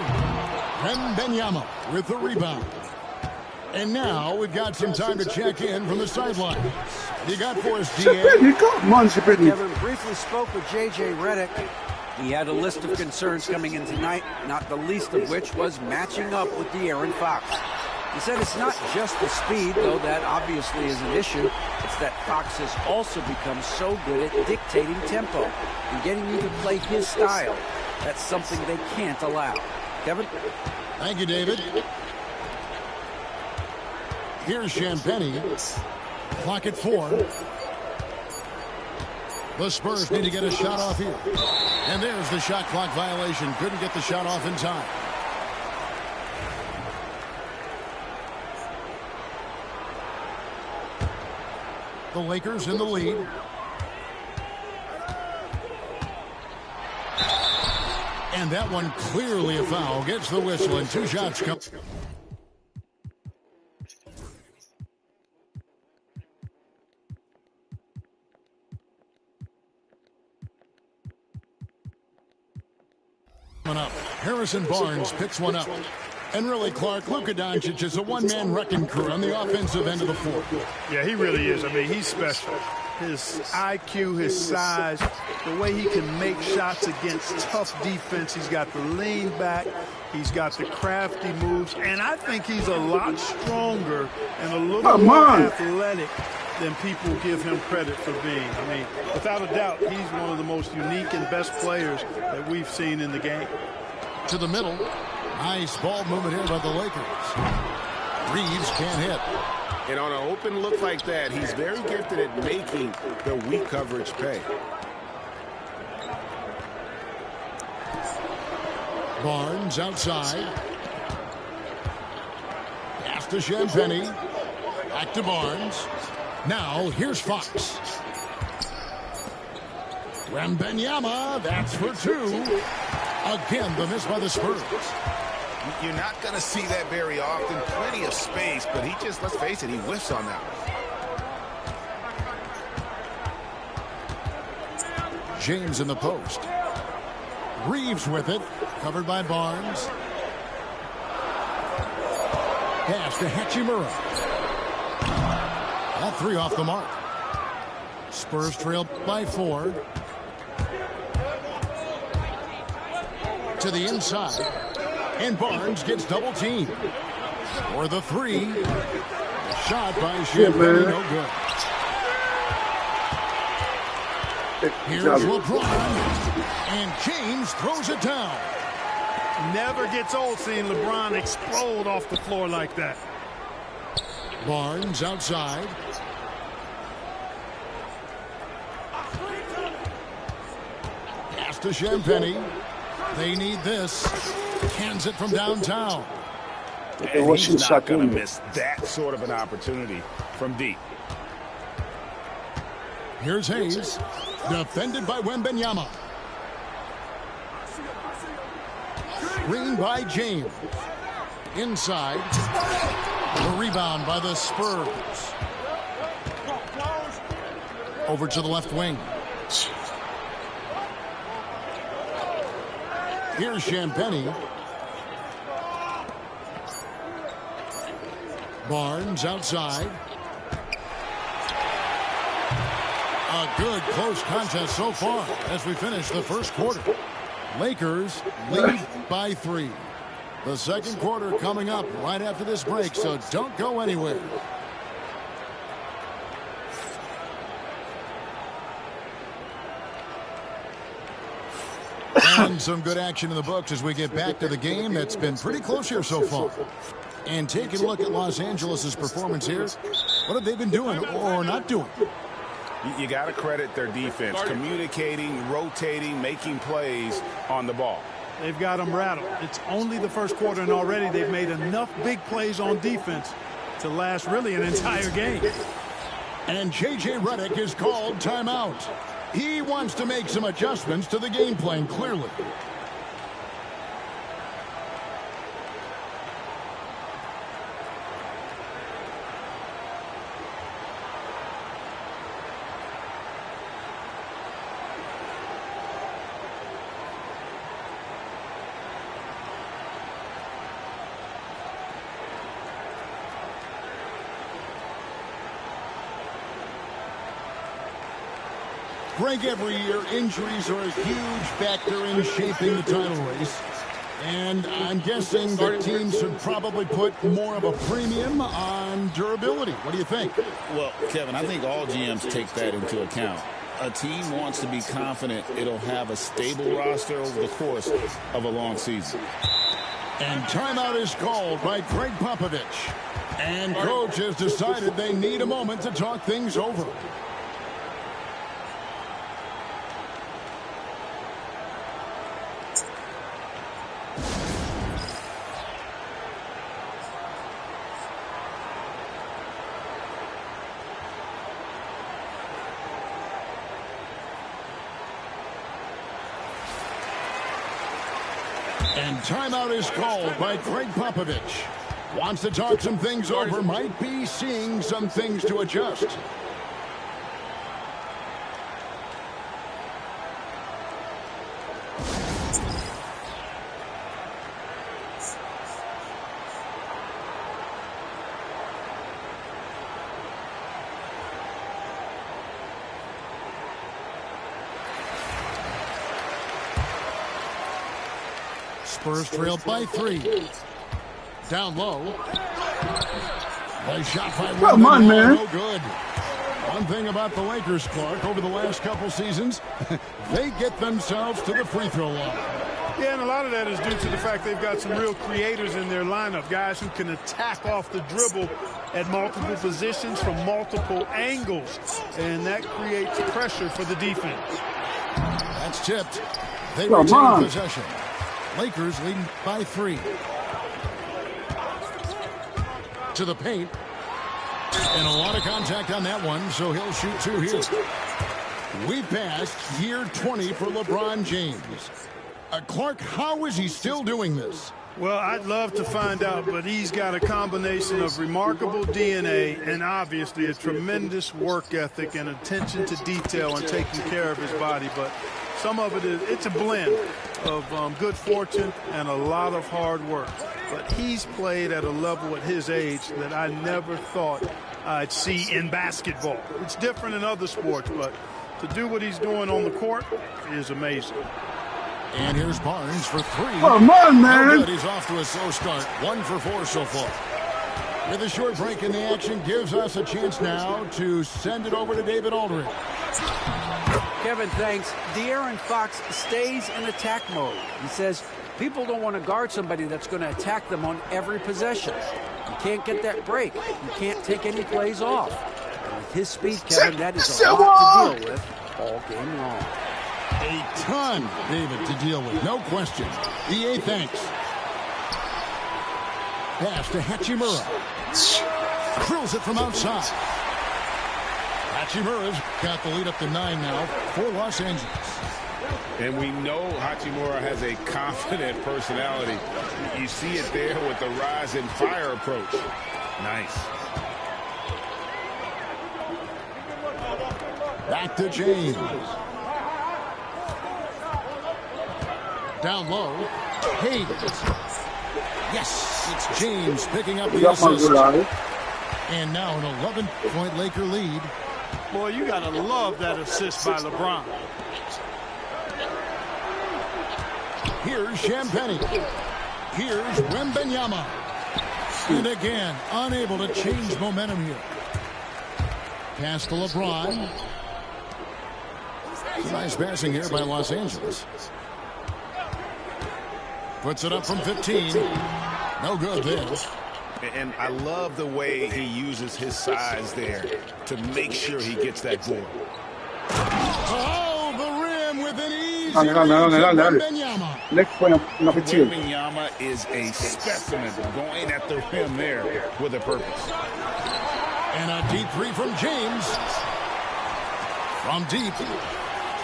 Wembanyama with the rebound. And now we've got some time to check in from the sideline. You got for us, DA. Champagnie, come on, Champagnie. Kevin briefly spoke with J.J. Redick. He had a list of concerns coming in tonight, not the least of which was matching up with De'Aaron Fox. He said it's not just the speed, though that obviously is an issue. It's that Fox has also become so good at dictating tempo and getting you to play his style. That's something they can't allow. Kevin? Thank you, David. Here's Champagnie. Clock at 4. The Spurs need to get a shot off here. And there's the shot clock violation. Couldn't get the shot off in time. The Lakers in the lead. And that one clearly a foul. Gets the whistle and 2 shots come. Up. Harrison Barnes picks one up. And really, Clark, Luka Doncic is a one-man wrecking crew on the offensive end of the floor. Yeah, he really is. I mean, he's special. His IQ, his size, the way he can make shots against tough defense. He's got the lean back. He's got the crafty moves. And I think he's a lot stronger and a little more athletic than people give him credit for being. I mean, without a doubt, he's one of the most unique and best players that we've seen in the game. To the middle. Nice ball movement here by the Lakers. Reeves can't hit. And on an open look like that, he's very gifted at making the weak coverage pay. Barnes outside. Pass to Champagnie. Back to Barnes. Now, here's Fox. Wembanyama, that's for 2. Again, the miss by the Spurs. You're not going to see that very often. Plenty of space, but he just, let's face it, he whiffs on that one. James in the post. Reeves with it. Covered by Barnes. Pass to Hachimura. All 3 off the mark. Spurs trail by 4. To the inside. And Barnes gets double teamed. For the 3. The shot by Champagnie, no good. Here's LeBron. And James throws it down. Never gets old seeing LeBron explode off the floor like that. Barnes outside. Pass to Champagnie. They need this. Cans it from downtown. And he's not going to miss that sort of an opportunity from deep. Here's Hayes, defended by Wembanyama. Screen by James. Inside. The rebound by the Spurs. Over to the left wing. Here's Champagnie. Barnes outside. A good close contest so far as we finish the first quarter. Lakers lead by 3. The second quarter coming up right after this break, so don't go anywhere. And some good action in the books as we get back to the game that's been pretty close here so far. And taking a look at Los Angeles' performance here, what have they been doing or not doing? You got to credit their defense, communicating, rotating, making plays on the ball. They've got them rattled. It's only the first quarter, and already they've made enough big plays on defense to last really an entire game. And J.J. Redick is called timeout. He wants to make some adjustments to the game plan, clearly. Greg, every year, injuries are a huge factor in shaping the title race. And I'm guessing that teams should probably put more of a premium on durability. What do you think? Well, Kevin, I think all GMs take that into account. A team wants to be confident it'll have a stable roster over the course of a long season. And timeout is called by Greg Popovich. And coach has decided they need a moment to talk things over. And timeout is called by Greg Popovich. Wants to talk some things over, might be seeing some things to adjust. Spurs trail by 3. Down low. Nice shot by Wembanyama. Come on, man. No good. One thing about the Lakers, Clark, over the last couple seasons, they get themselves to the free throw line. Yeah, and a lot of that is due to the fact they've got some real creators in their lineup, guys who can attack off the dribble at multiple positions from multiple angles, and that creates pressure for the defense. That's tipped. They retain possession. Lakers leading by 3. To the paint. And a lot of contact on that one, so he'll shoot 2 here. We passed year 20 for LeBron James. Clark, how is he still doing this? Well, I'd love to find out, but he's got a combination of remarkable DNA and obviously a tremendous work ethic and attention to detail and taking care of his body. But some of it's a blend of good fortune and a lot of hard work. But he's played at a level at his age that I never thought I'd see in basketball. It's different in other sports, but to do what he's doing on the court is amazing. And here's Barnes for 3. Come on, man. No good. He's off to a slow start. 1 for 4 so far. With a short break in the action, gives us a chance now to send it over to David Aldridge. Kevin, thanks. De'Aaron Fox stays in attack mode. He says people don't want to guard somebody that's going to attack them on every possession. You can't get that break. You can't take any plays off. And with his speed, Kevin, that is a lot to deal with all game long. A ton, David, to deal with. No question. EA, thanks. Pass to Hachimura. Drills it from outside. Hachimura's got the lead up to 9 now for Los Angeles. And we know Hachimura has a confident personality. You see it there with the rise and fire approach. Nice. Back to James. Down low. Hayes. Yes, it's James picking up the assist. And now an 11-point Laker lead. Boy, you got to love that assist by LeBron. Here's Champagnie. Here's Wembanyama. And again, unable to change momentum here. Pass to LeBron. Nice passing here by Los Angeles. Puts it up from 15. No good there. And I love the way he uses his size there to make sure he gets that board. Oh, the rim with an easy Wembanyama is a specimen going at the rim there with a purpose. And a deep three from James. From deep.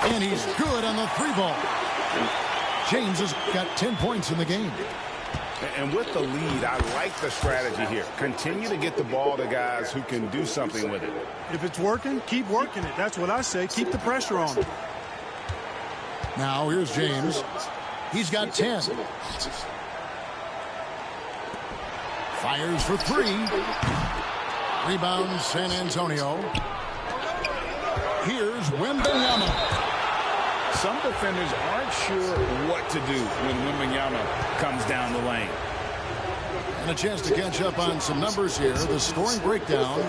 And he's good on the 3-ball. James has got 10 points in the game. And with the lead, I like the strategy here. Continue to get the ball to guys who can do something with it. If it's working, keep working it. That's what I say. Keep the pressure on him. Now here's James. He's got 10. Fires for 3. Rebound San Antonio. Here's Wembanyama. Some defenders aren't sure what to do when Wembanyama comes down the lane. And a chance to catch up on some numbers here. The scoring breakdown.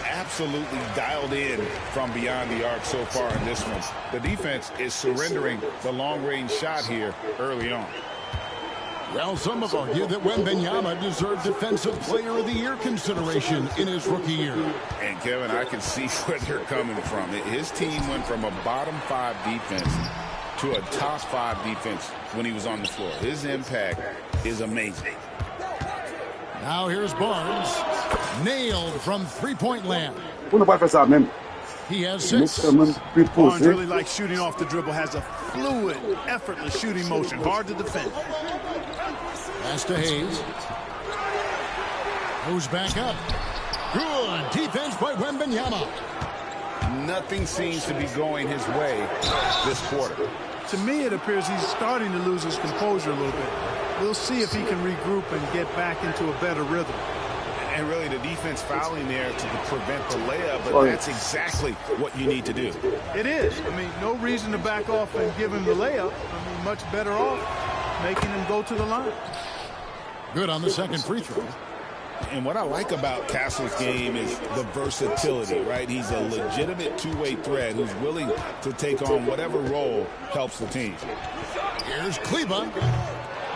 Absolutely dialed in from beyond the arc so far in this one. The defense is surrendering the long-range shot here early on. Well, some have argued that Wembanyama deserved Defensive Player of the Year consideration in his rookie year. And, Kevin, I can see where they're coming from. His team went from a bottom 5 defense to a top 5 defense when he was on the floor. His impact is amazing. Now here's Barnes. Nailed from 3-point land. He has 6. Barnes really likes shooting off the dribble. Has a fluid, effortless shooting motion. Hard to defend. Pass to Hayes. Moves back up. Good defense by Wembanyama. Nothing seems to be going his way this quarter. To me, it appears he's starting to lose his composure a little bit. We'll see if he can regroup and get back into a better rhythm. And really, the defense fouling there to prevent the layup, but that's exactly what you need to do. It is. I mean, no reason to back off and give him the layup. I mean, much better off making him go to the line. Good on the second free throw. And what I like about Castle's game is the versatility, right? He's a legitimate two-way threat who's willing to take on whatever role helps the team. Here's Kleber.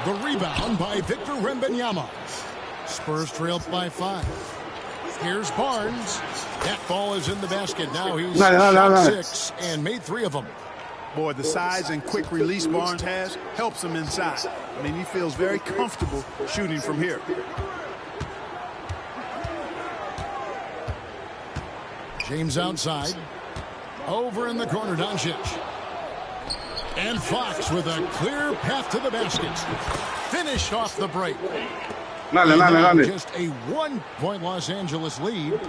The rebound by Victor Wembanyama. Spurs trail by 5. Here's Barnes. That ball is in the basket. Now he's shot 6 and made 3 of them. Boy, the size and quick release Barnes has helps him inside. I mean, he feels very comfortable shooting from here. James outside. Over in the corner, Doncic. And Fox with a clear path to the basket. Finished off the break. Just a 1-point Los Angeles lead.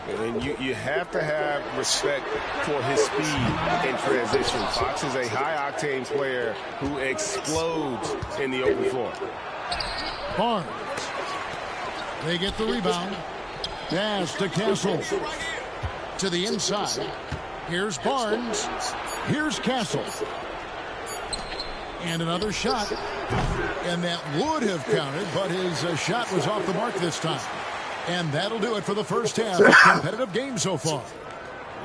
And you have to have respect for his speed in transition. Fox is a high-octane player who explodes in the open floor. Barnes. They get the rebound. Pass to Castle. To the inside. Here's Barnes. Here's Castle. And another shot. And that would have counted, but his shot was off the mark this time. And that'll do it for the first half of competitive game so far.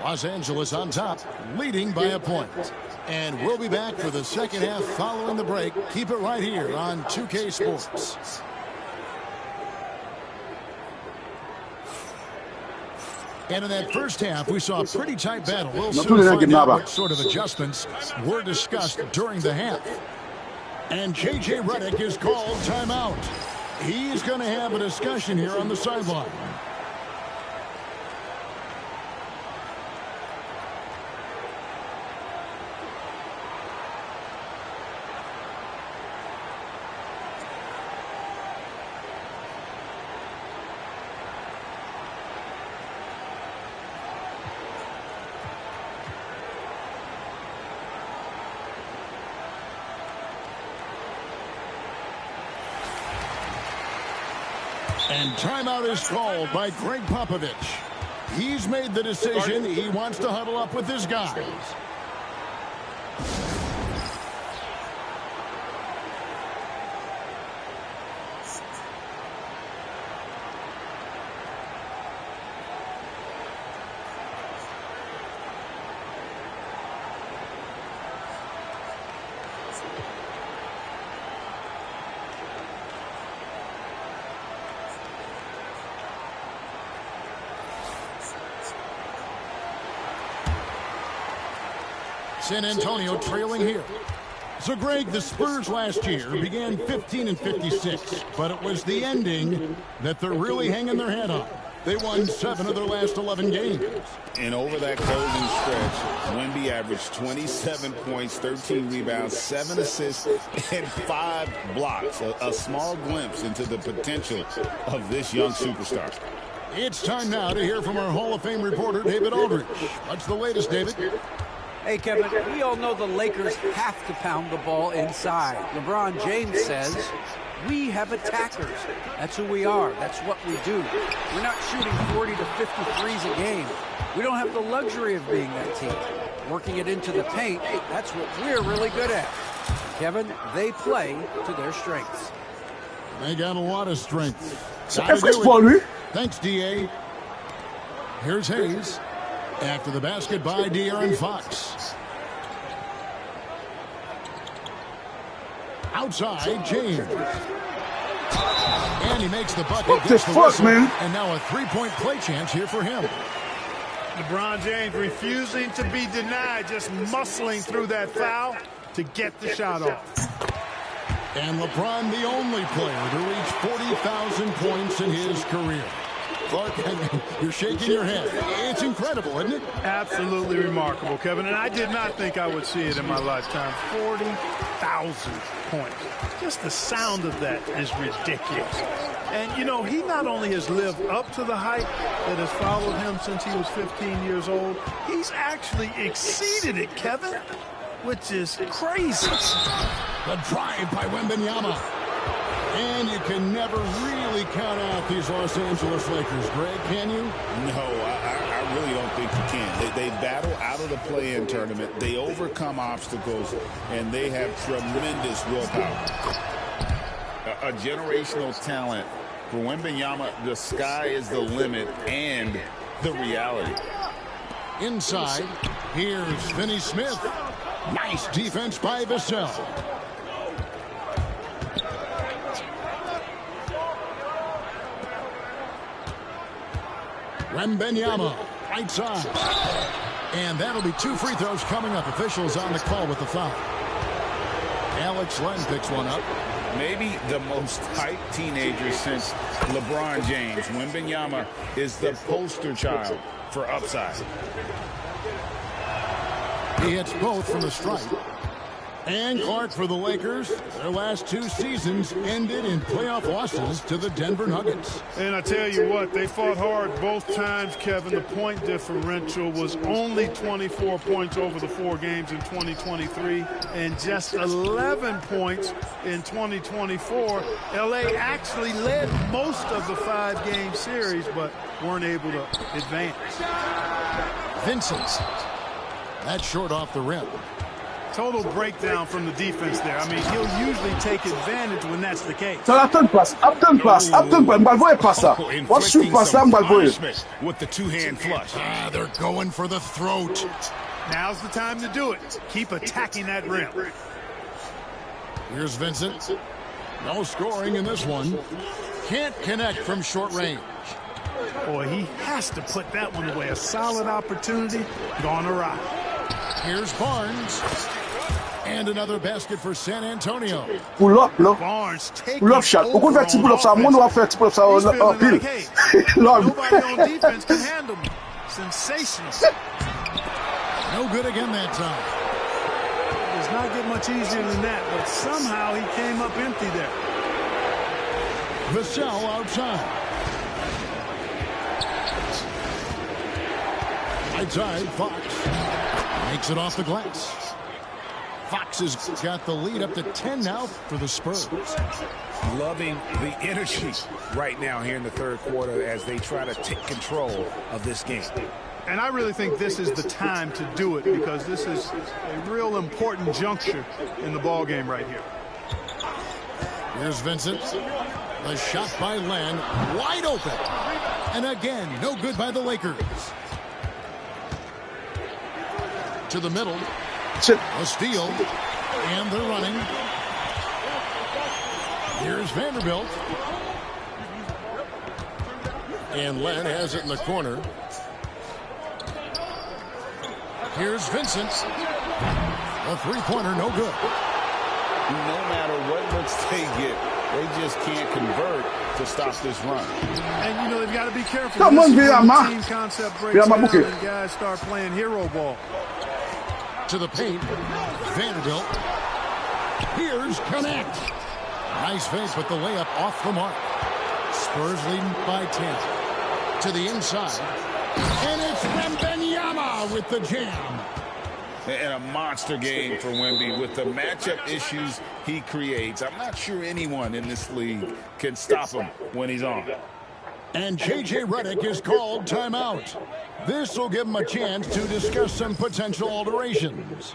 Los Angeles on top, leading by a point. And we'll be back for the second half following the break. Keep it right here on 2K Sports. And in that first half, we saw a pretty tight battle. We'll soon find out what sort of adjustments were discussed during the half. And J.J. Redick is called timeout. He's going to have a discussion here on the sideline. And timeout is called by Greg Popovich. He's made the decision. He wants to huddle up with his guys. San Antonio trailing here. So, Greg, the Spurs last year began 15-56, but it was the ending that they're really hanging their head on. They won 7 of their last 11 games. And over that closing stretch, Wemby averaged 27 points, 13 rebounds, 7 assists, and 5 blocks. A small glimpse into the potential of this young superstar. It's time now to hear from our Hall of Fame reporter, David Aldridge. What's the latest, David? Hey, Kevin, we all know the Lakers have to pound the ball inside. LeBron James says, we have attackers. That's who we are. That's what we do. We're not shooting 40 to 50 threes a game. We don't have the luxury of being that team. Working it into the paint, that's what we're really good at. Kevin, they play to their strengths. They got a lot of strength. Thanks, D.A. Here's Hayes. After the basket by De'Aaron Fox. Outside, James. And he makes the bucket. What the fuck, man? And now a three-point play chance here for him. LeBron James refusing to be denied, just muscling through that foul to get the shot off. And LeBron, the only player to reach 40,000 points in his career. Clark, you're shaking your head. It's incredible, isn't it? Absolutely remarkable, Kevin. And I did not think I would see it in my lifetime. 40,000 points. Just the sound of that is ridiculous. And, you know, he not only has lived up to the hype that has followed him since he was 15 years old, he's actually exceeded it, Kevin, which is crazy. The drive by Wembanyama. And you can never really count out these Los Angeles Lakers, Greg, can you? No, I really don't think you can. They battle out of the play-in tournament. They overcome obstacles, and they have tremendous willpower. A generational talent. For Wembanyama, the sky is the limit and the reality. Inside, here's Finney Smith. Nice defense by Vassell. Wembanyama, right side. And that'll be 2 free throws coming up. Officials on the call with the foul. Alex Len picks one up. Maybe the most hyped teenager since LeBron James. Wembanyama is the poster child for upside. He hits both from the stripe. And Clark for the Lakers. Their last 2 seasons ended in playoff losses to the Denver Nuggets. And I tell you what, they fought hard both times, Kevin. The point differential was only 24 points over the 4 games in 2023 and just 11 points in 2024. LA actually led most of the 5-game series, but weren't able to advance. Vincent. That's short off the rim. Total breakdown from the defense there. I mean, he'll usually take advantage when that's the case. So Upton pass, Mbal passa. What shoot pass Mbal with the 2-hand flush. They're going for the throat. Now's the time to do it. Keep attacking that rim. Here's Vincent. No scoring in this one. Can't connect from short range. Boy, he has to put that one away. A solid opportunity gone awry. Here's Barnes. And another basket for San Antonio. Pull up, no? Barnes taking Pull up shot. over Au fait, pull up ça. Moi, on va faire pull up ça. He's feeling Pile. like, hey, nobody on defense can handle me. Sensational. No good again that time. It does not get much easier than that, but somehow he came up empty there. Vassell outside. Right side, Fox makes it off the glass. Fox has got the lead up to 10 now for the Spurs. Loving the energy right now here in the third quarter as they try to take control of this game. And I really think this is the time to do it because this is a real important juncture in the ball game right here. Here's Vincent. The shot by Len, wide open. And again, no good by the Lakers. To the middle. A steal. And they're running. Here's Vanderbilt. And Len has it in the corner. Here's Vincent. A three-pointer, no good. No matter what looks they get, they just can't convert to stop this run. And, you know, they've got to be careful. Come on, Villamar. Team concept breaks down and guys start playing hero ball. To the paint. Vanderbilt. Here's Connect. Nice face, but the layup off the mark. Spurs leading by 10. To the inside. And it's Wembanyama with the jam. And a monster game for Wemby with the matchup issues he creates. I'm not sure anyone in this league can stop him when he's on. And J.J. Redick is called timeout. This will give him a chance to discuss some potential alterations.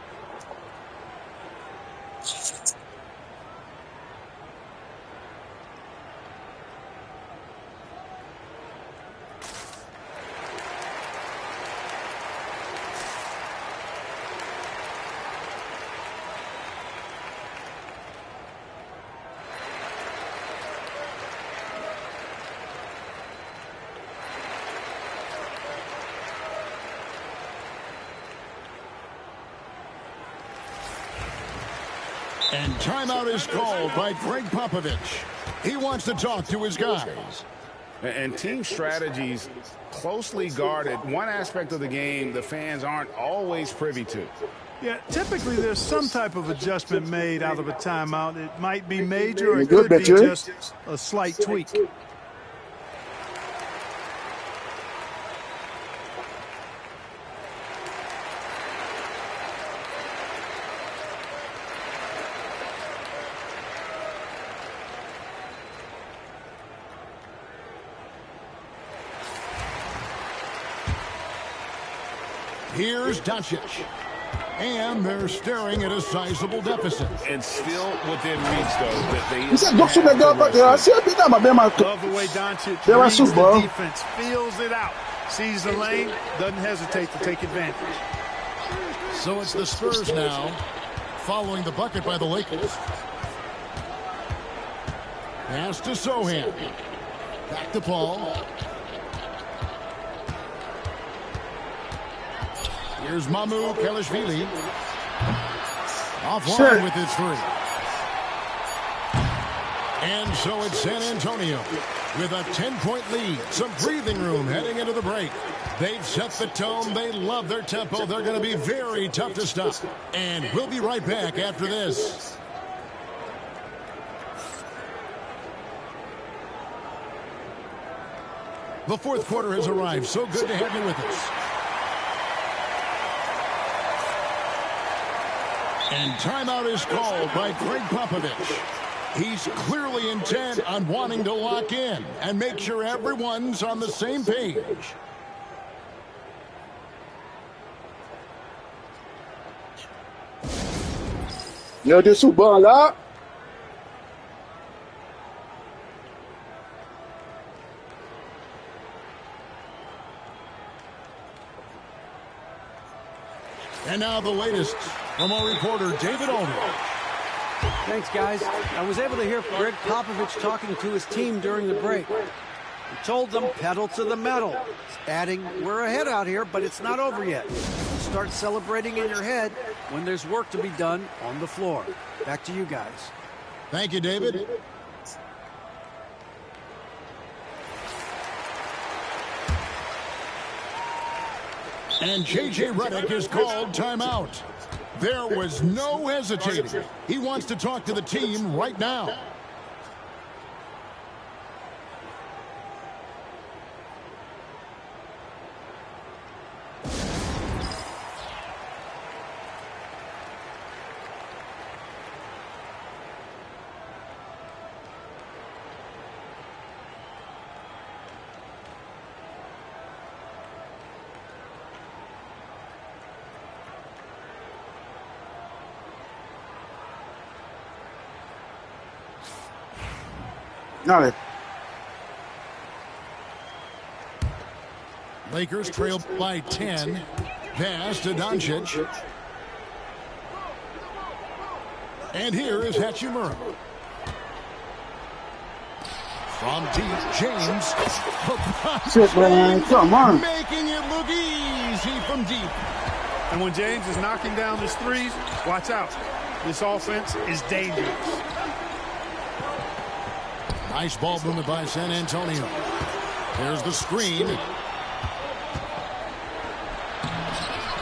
And timeout is called by Greg Popovich. He wants to talk to his guys. And team strategies closely guarded. One aspect of the game the fans aren't always privy to. Yeah, typically there's some type of adjustment made out of a timeout. It might be major or it could be just a slight tweak. Here's Doncic. And they're staring at a sizable deficit. And still within reach, though, that they... Love the way Doncic reads the defense, feels it out, sees the lane, doesn't hesitate to take advantage. So it's the Spurs now, following the bucket by the Lakers. Pass to Sohan. Back to Paul. Here's Mamu Kelishvili. Offline with his three. And so it's San Antonio with a 10-point lead. Some breathing room heading into the break. They've set the tone. They love their tempo. They're going to be very tough to stop. And we'll be right back after this. The fourth quarter has arrived. So good to have you with us. And timeout is called by Greg Popovich. He's clearly intent on wanting to lock in and make sure everyone's on the same page. Yo, de souvent là. And now the latest from our reporter, David Aldridge. Thanks, guys. I was able to hear Greg Popovich talking to his team during the break. He told them pedal to the metal, adding, we're ahead out here, but it's not over yet. Start celebrating in your head, when there's work to be done on the floor. Back to you guys. Thank you, David. And J.J. Redick is called timeout. There was no hesitating. He wants to talk to the team right now. Dale. Lakers trail by 10. Pass to Doncic. And here is Hachimura. From deep, James. Shit, man. Come on. Making it look easy from deep. And when James is knocking down his threes, watch out. This offense is dangerous. Nice ball movement by San Antonio. There's the screen.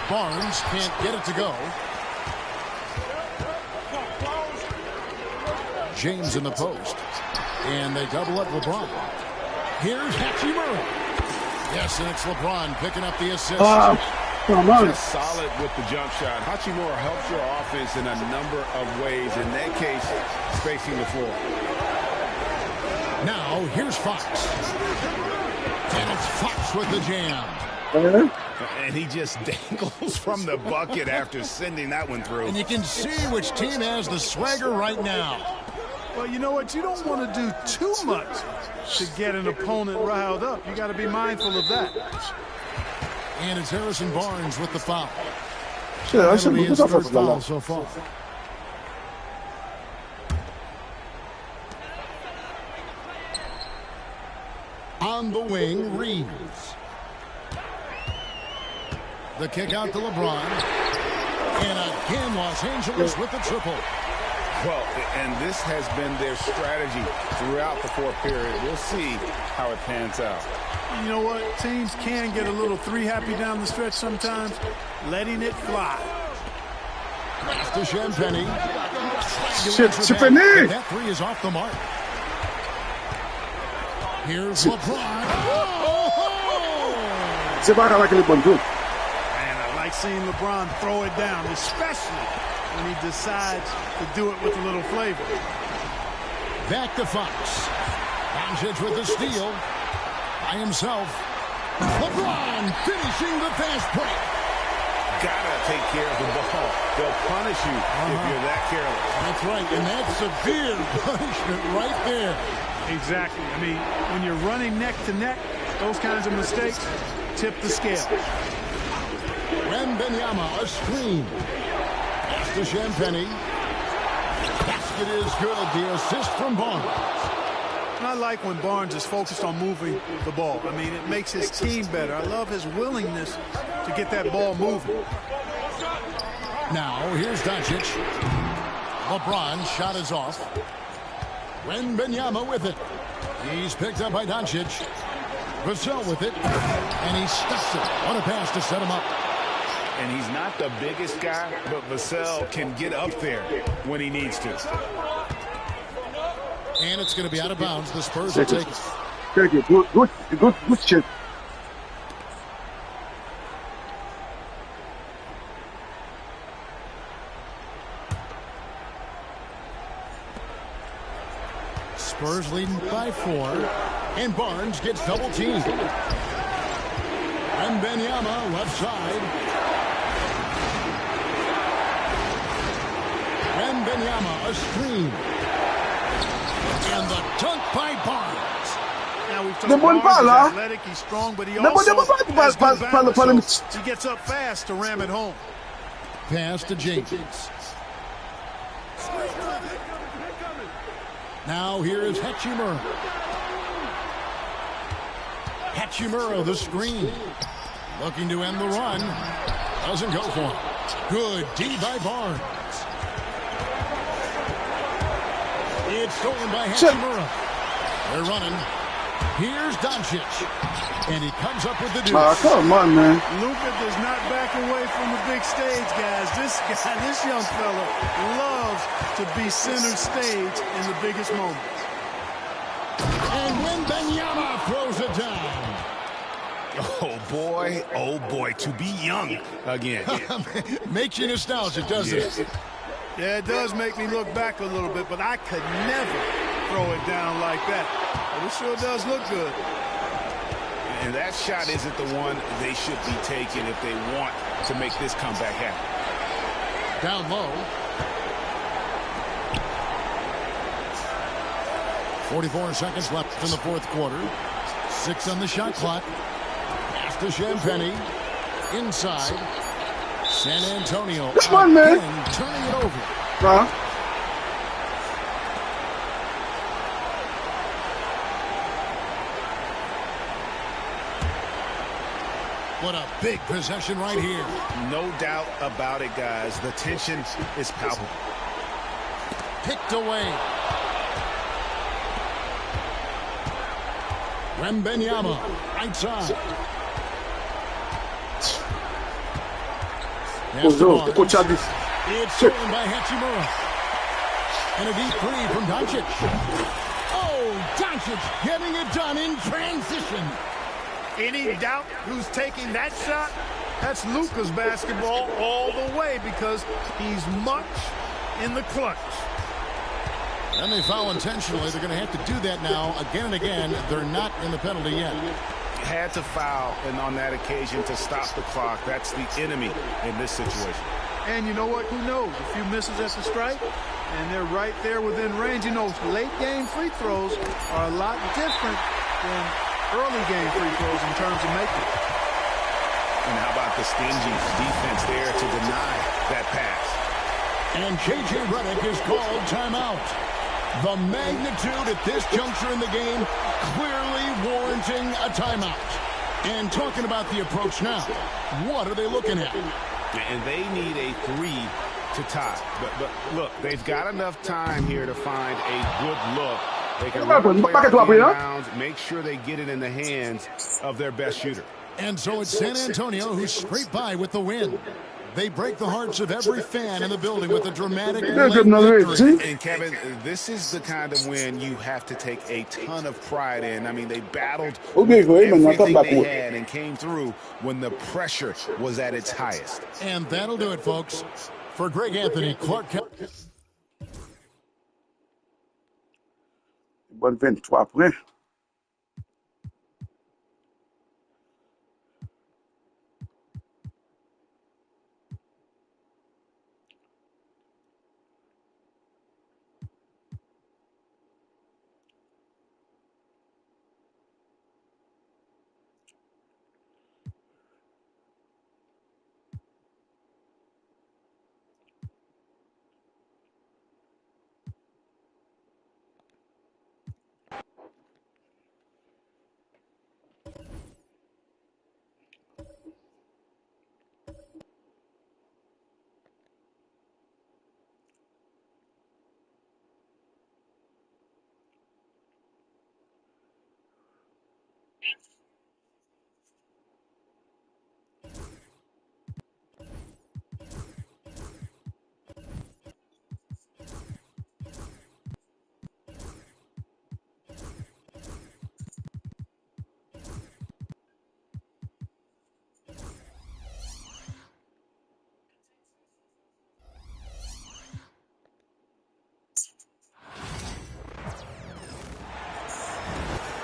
Barnes can't get it to go. James in the post. And they double up LeBron. Here's Hachimura. Yes, and it's LeBron picking up the assist. Come on. Just solid with the jump shot. Hachimura helps your offense in a number of ways. In that case, spacing the floor. Now, here's Fox. And it's Fox with the jam. And he just dangles from the bucket after sending that one through. And you can see which team has the swagger right now. Well, you know what? You don't want to do too much to get an opponent riled up. You got to be mindful of that. And it's Harrison Barnes with the foul. Shit, I should That'll be be his good third for foul that. so far. On the wing, Reeves. The kick out to LeBron. And again, Los Angeles with the triple. Well, and this has been their strategy throughout the fourth period. We'll see how it pans out. You know what? Teams can get a little three-happy down the stretch sometimes. Letting it fly. Pass to Champagny. Shit, Champagny! That three is off the mark. Here's LeBron. C'est pas avec les bonnes trucs. And I like seeing LeBron throw it down, especially when he decides to do it with a little flavor. Back to Fox. Doncic with the steal. By himself. LeBron finishing the fast break. Gotta take care of the ball. They'll punish you if you're that careless. That's right, and that's severe punishment right there. Exactly. I mean, when you're running neck to neck, those kinds of mistakes tip the scale. Wembanyama, a screen. Pass to Champagny. Basket is good. The assist from Barnes. And I like when Barnes is focused on moving the ball. I mean, it makes his team better. I love his willingness to get that ball moving. Now, here's Doncic. LeBron's shot is off. Wembanyama with it. He's picked up by Doncic. Vassell with it. And he stuffs it. What a pass to set him up. And he's not the biggest guy, but Vassell can get up there when he needs to. And it's going to be out of bounds. The Spurs will take it. Take it. Good shit. Spurs leading by 4. And Barnes gets double teamed. Wembanyama left side. Wembanyama a screen. And the dunk by Barnes. Now we've talked The ball Barnes is ball, athletic, he's strong, but he The also ball has good balance, balance. so he gets up fast to ram it home. Pass to James. Now here is Hachimura. Hachimura the screen. Looking to end the run. Doesn't go for him. Good D by Barnes. It's stolen by Hachimura. They're running. Here's Doncic. And he comes up with the deuce. Come on, man. Luka does not back away from the big stage, guys. This young fella loves to be center stage in the biggest moments. And Wembanyama throws it down. Oh boy, to be young again. Makes you nostalgic, doesn't it? Yeah, it does make me look back a little bit, but I could never throw it down like that. But it sure does look good. And that shot isn't the one they should be taking if they want to make this comeback happen. Down low. 44 seconds left in the fourth quarter. 6 on the shot clock. Pass to Champagnie. Inside. San Antonio. Come on, man. Turning it over. What a big possession right here. No doubt about it, guys. The tension is palpable. Picked away. Wembanyama, right side. It's stolen by Hachimura. And a deep three from Doncic. Oh, Doncic getting it done in transition. Any doubt who's taking that shot? That's Luka's basketball all the way because he's much in the clutch. And they foul intentionally. They're going to have to do that now again and again. They're not in the penalty yet. Had to foul, and on that occasion to stop the clock. That's the enemy in this situation. And you know what? Who knows? A few misses at the stripe, and they're right there within range. You know, late game free throws are a lot different than early game free throws in terms of making. And how about the stingy defense there to deny that pass? And J.J. Redick is called timeout. The magnitude at this juncture in the game clearly warranting a timeout. And talking about the approach now, what are they looking at? And they need a 3 to tie. But look, they've got enough time here to find a good look. They can run the play out, make sure they get it in the hands of their best shooter. And so it's San Antonio who's scraped by with the win. They break the hearts of every fan in the building with a dramatic victory. And Kevin, this is the kind of win you have to take a ton of pride in. I mean, they battled everything they had and came through when the pressure was at its highest. And that'll do it, folks. For Greg Anthony, Clark Kellogg. Bonne 23 après.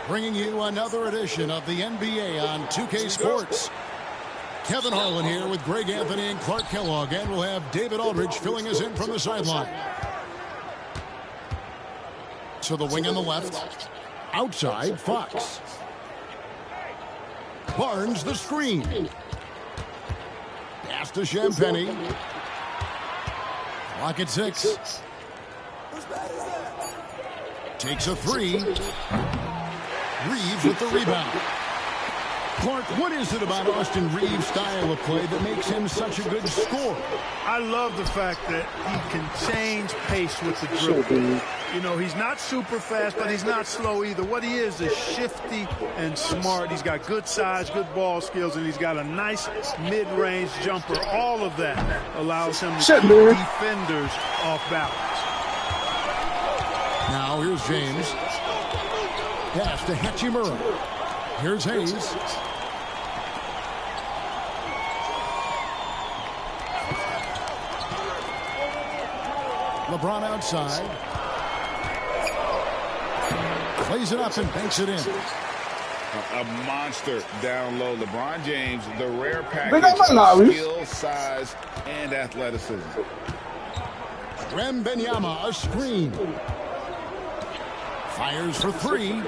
Bringing you another edition of the NBA on 2K Sports. Kevin Harlan here with Greg Anthony and Clark Kellogg, and we'll have David Aldridge filling us in from the sideline. To the wing on the left. Outside, Fox. Barnes the screen. Pass to Champagnie. Clock at 6. Takes a 3. Reeves with the rebound. Clark, what is it about Austin Reeves' style of play that makes him such a good scorer? I love the fact that he can change pace with the dribble. You know, he's not super fast, but he's not slow either. What he is shifty and smart. He's got good size, good ball skills, and he's got a nice mid-range jumper. All of that allows him to keep defenders off balance. Now here's James. Pass to Hachimura. Here's Hayes. LeBron outside. Plays it up and banks it in. A monster down low. LeBron James, the rare package of skill, size, and athleticism. Wembanyama, a screen. Fires for three.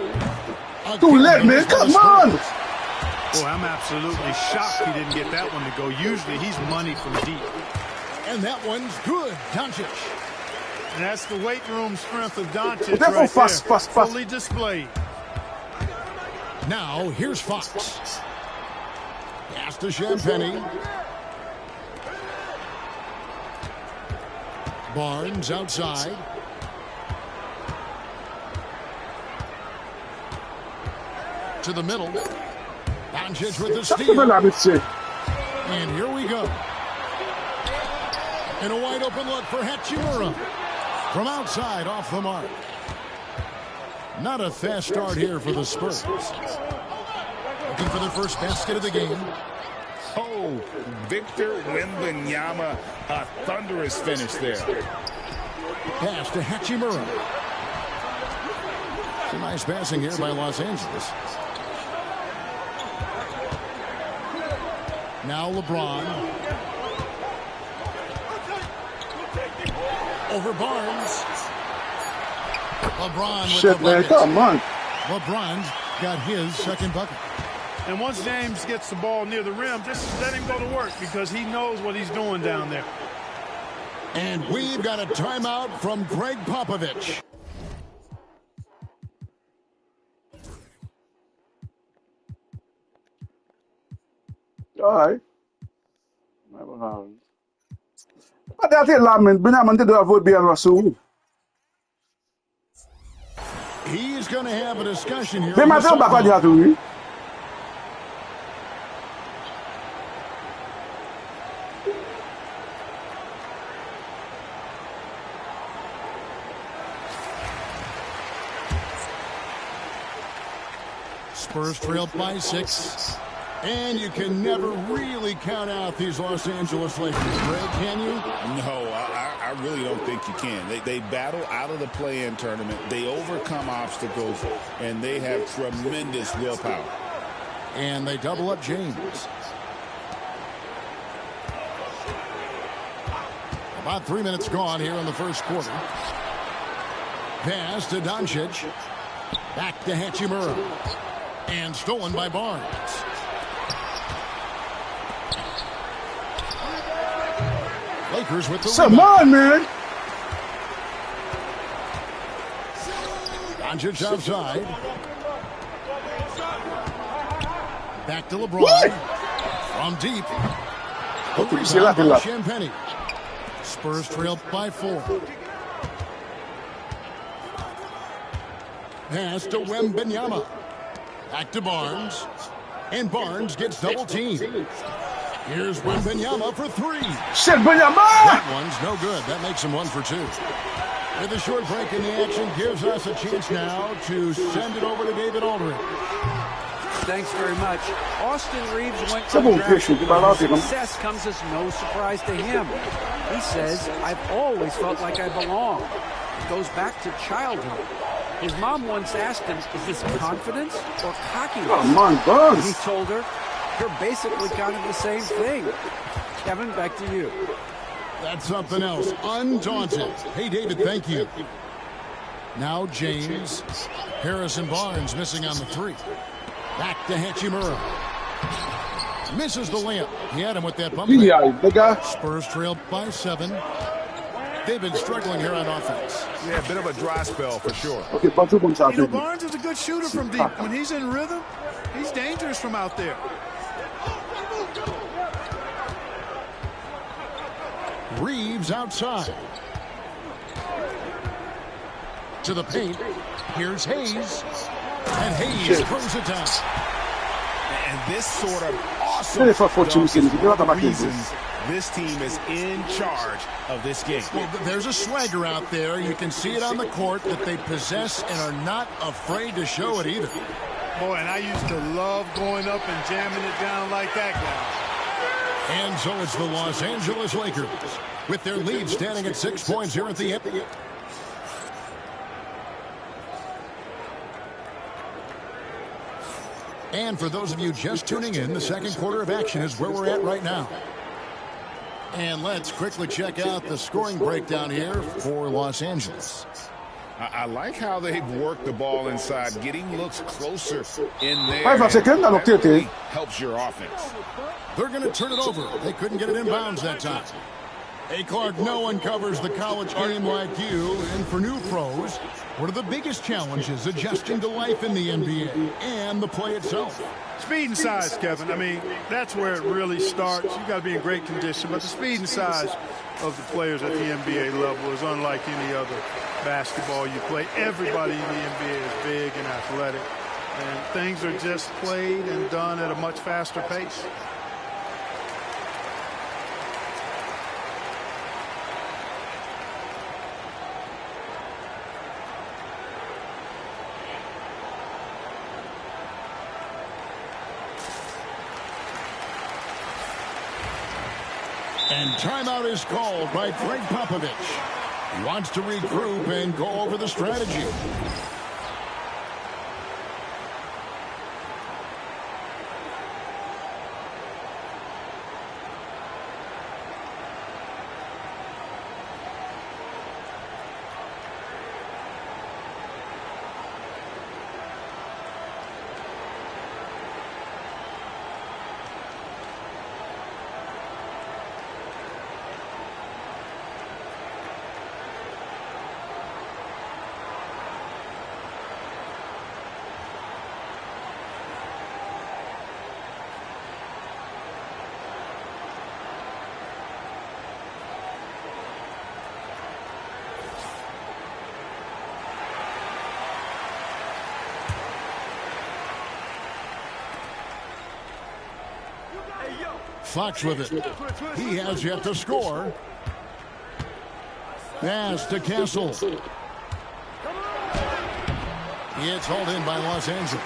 Too late, man. Come on. Boy, I'm absolutely shocked he didn't get that one to go. Usually he's money from deep. And that one's good. Doncic. And that's the weight room strength of Doncic right fast. Fully displayed. Now, here's Fox. Pass to Champagnie. Barnes outside. To the middle. Doncic with the steal. And here we go. And a wide open look for Hachimura. From outside, off the mark. Not a fast start here for the Spurs. Looking for their first basket of the game. Oh, Victor Wembanyama, a thunderous finish there. Pass to Hachimura. Some nice passing here by Los Angeles. Now LeBron. Over Barnes. LeBron with the bucket. Come on. LeBron's got his second bucket. And once James gets the ball near the rim, just let him go to work because he knows what he's doing down there. And we've got a timeout from Greg Popovich. All right. But I think Benjamin did avoid being Rasul. He's going to have a discussion here. They might feel back on the Spurs trail by 6. And you can never really count out these Los Angeles Lakers, Greg, can you? No, I really don't think you can. They battle out of the play-in tournament. They overcome obstacles, and they have tremendous willpower. And they double up James. About 3 minutes gone here in the first quarter. Pass to Doncic. Back to Hachimura. And stolen by Barnes. Lakers with the Come on, man. Doncic outside. Back to LeBron. What? From deep. Champagnie. Spurs trail by 4. Pass to Wembanyama. Back to Barnes. And Barnes gets double teamed. Here's Wembanyama for 3. Shit, Wembanyama! That one's no good. That makes him 1 for 2. With a short break in the action, gives us a chance now to send it over to David Aldridge. Thanks very much. Austin Reeves went undrafted. Success comes as no surprise to him. He says, I've always felt like I belong. It goes back to childhood. His mom once asked him, is this confidence or cockiness? Come on, Barnes. He told her, you're basically kind of the same thing. Kevin, back to you. That's something else. Undaunted. Hey, David, thank you. Now James. Harrison Barnes missing on the 3. Back to Hachimura. Misses the layup. He had him with that bump. Spurs trail by 7. They've been struggling here on offense. Yeah, a bit of a dry spell for sure. Okay, Barnes is a good shooter from deep. When he's in rhythm, He's dangerous from out there. Reeves outside. To the paint. Here's Hayes. And Hayes throws it down. And this sort of awesome reasons this team is in charge of this game. Well, there's a swagger out there. You can see it on the court that they possess and are not afraid to show it either. Boy, and I used to love going up and jamming it down like that guy. And so it's the Los Angeles Lakers with their lead standing at 6 points here at the end. And for those of you just tuning in, the second quarter of action is where we're at right now. And let's quickly check out the scoring breakdown here for Los Angeles. I like how they've worked the ball inside, getting looks closer in there. 5 seconds, alors really helps your offense. They're going to turn it over. They couldn't get it in bounds that time. Hey, Clark, no one covers the college game like you. And for new pros, what are the biggest challenges adjusting to life in the NBA and the play itself? Speed and size, Kevin. I mean, that's where it really starts. You got to be in great condition, but the speed and size of the players at the NBA level is unlike any other basketball you play. Everybody in the NBA is big and athletic, and things are just played and done at a much faster pace. And timeout is called by Greg Popovich. He wants to regroup and go over the strategy. Fox with it. He has yet to score. Pass to Castle. It's hauled in by Los Angeles.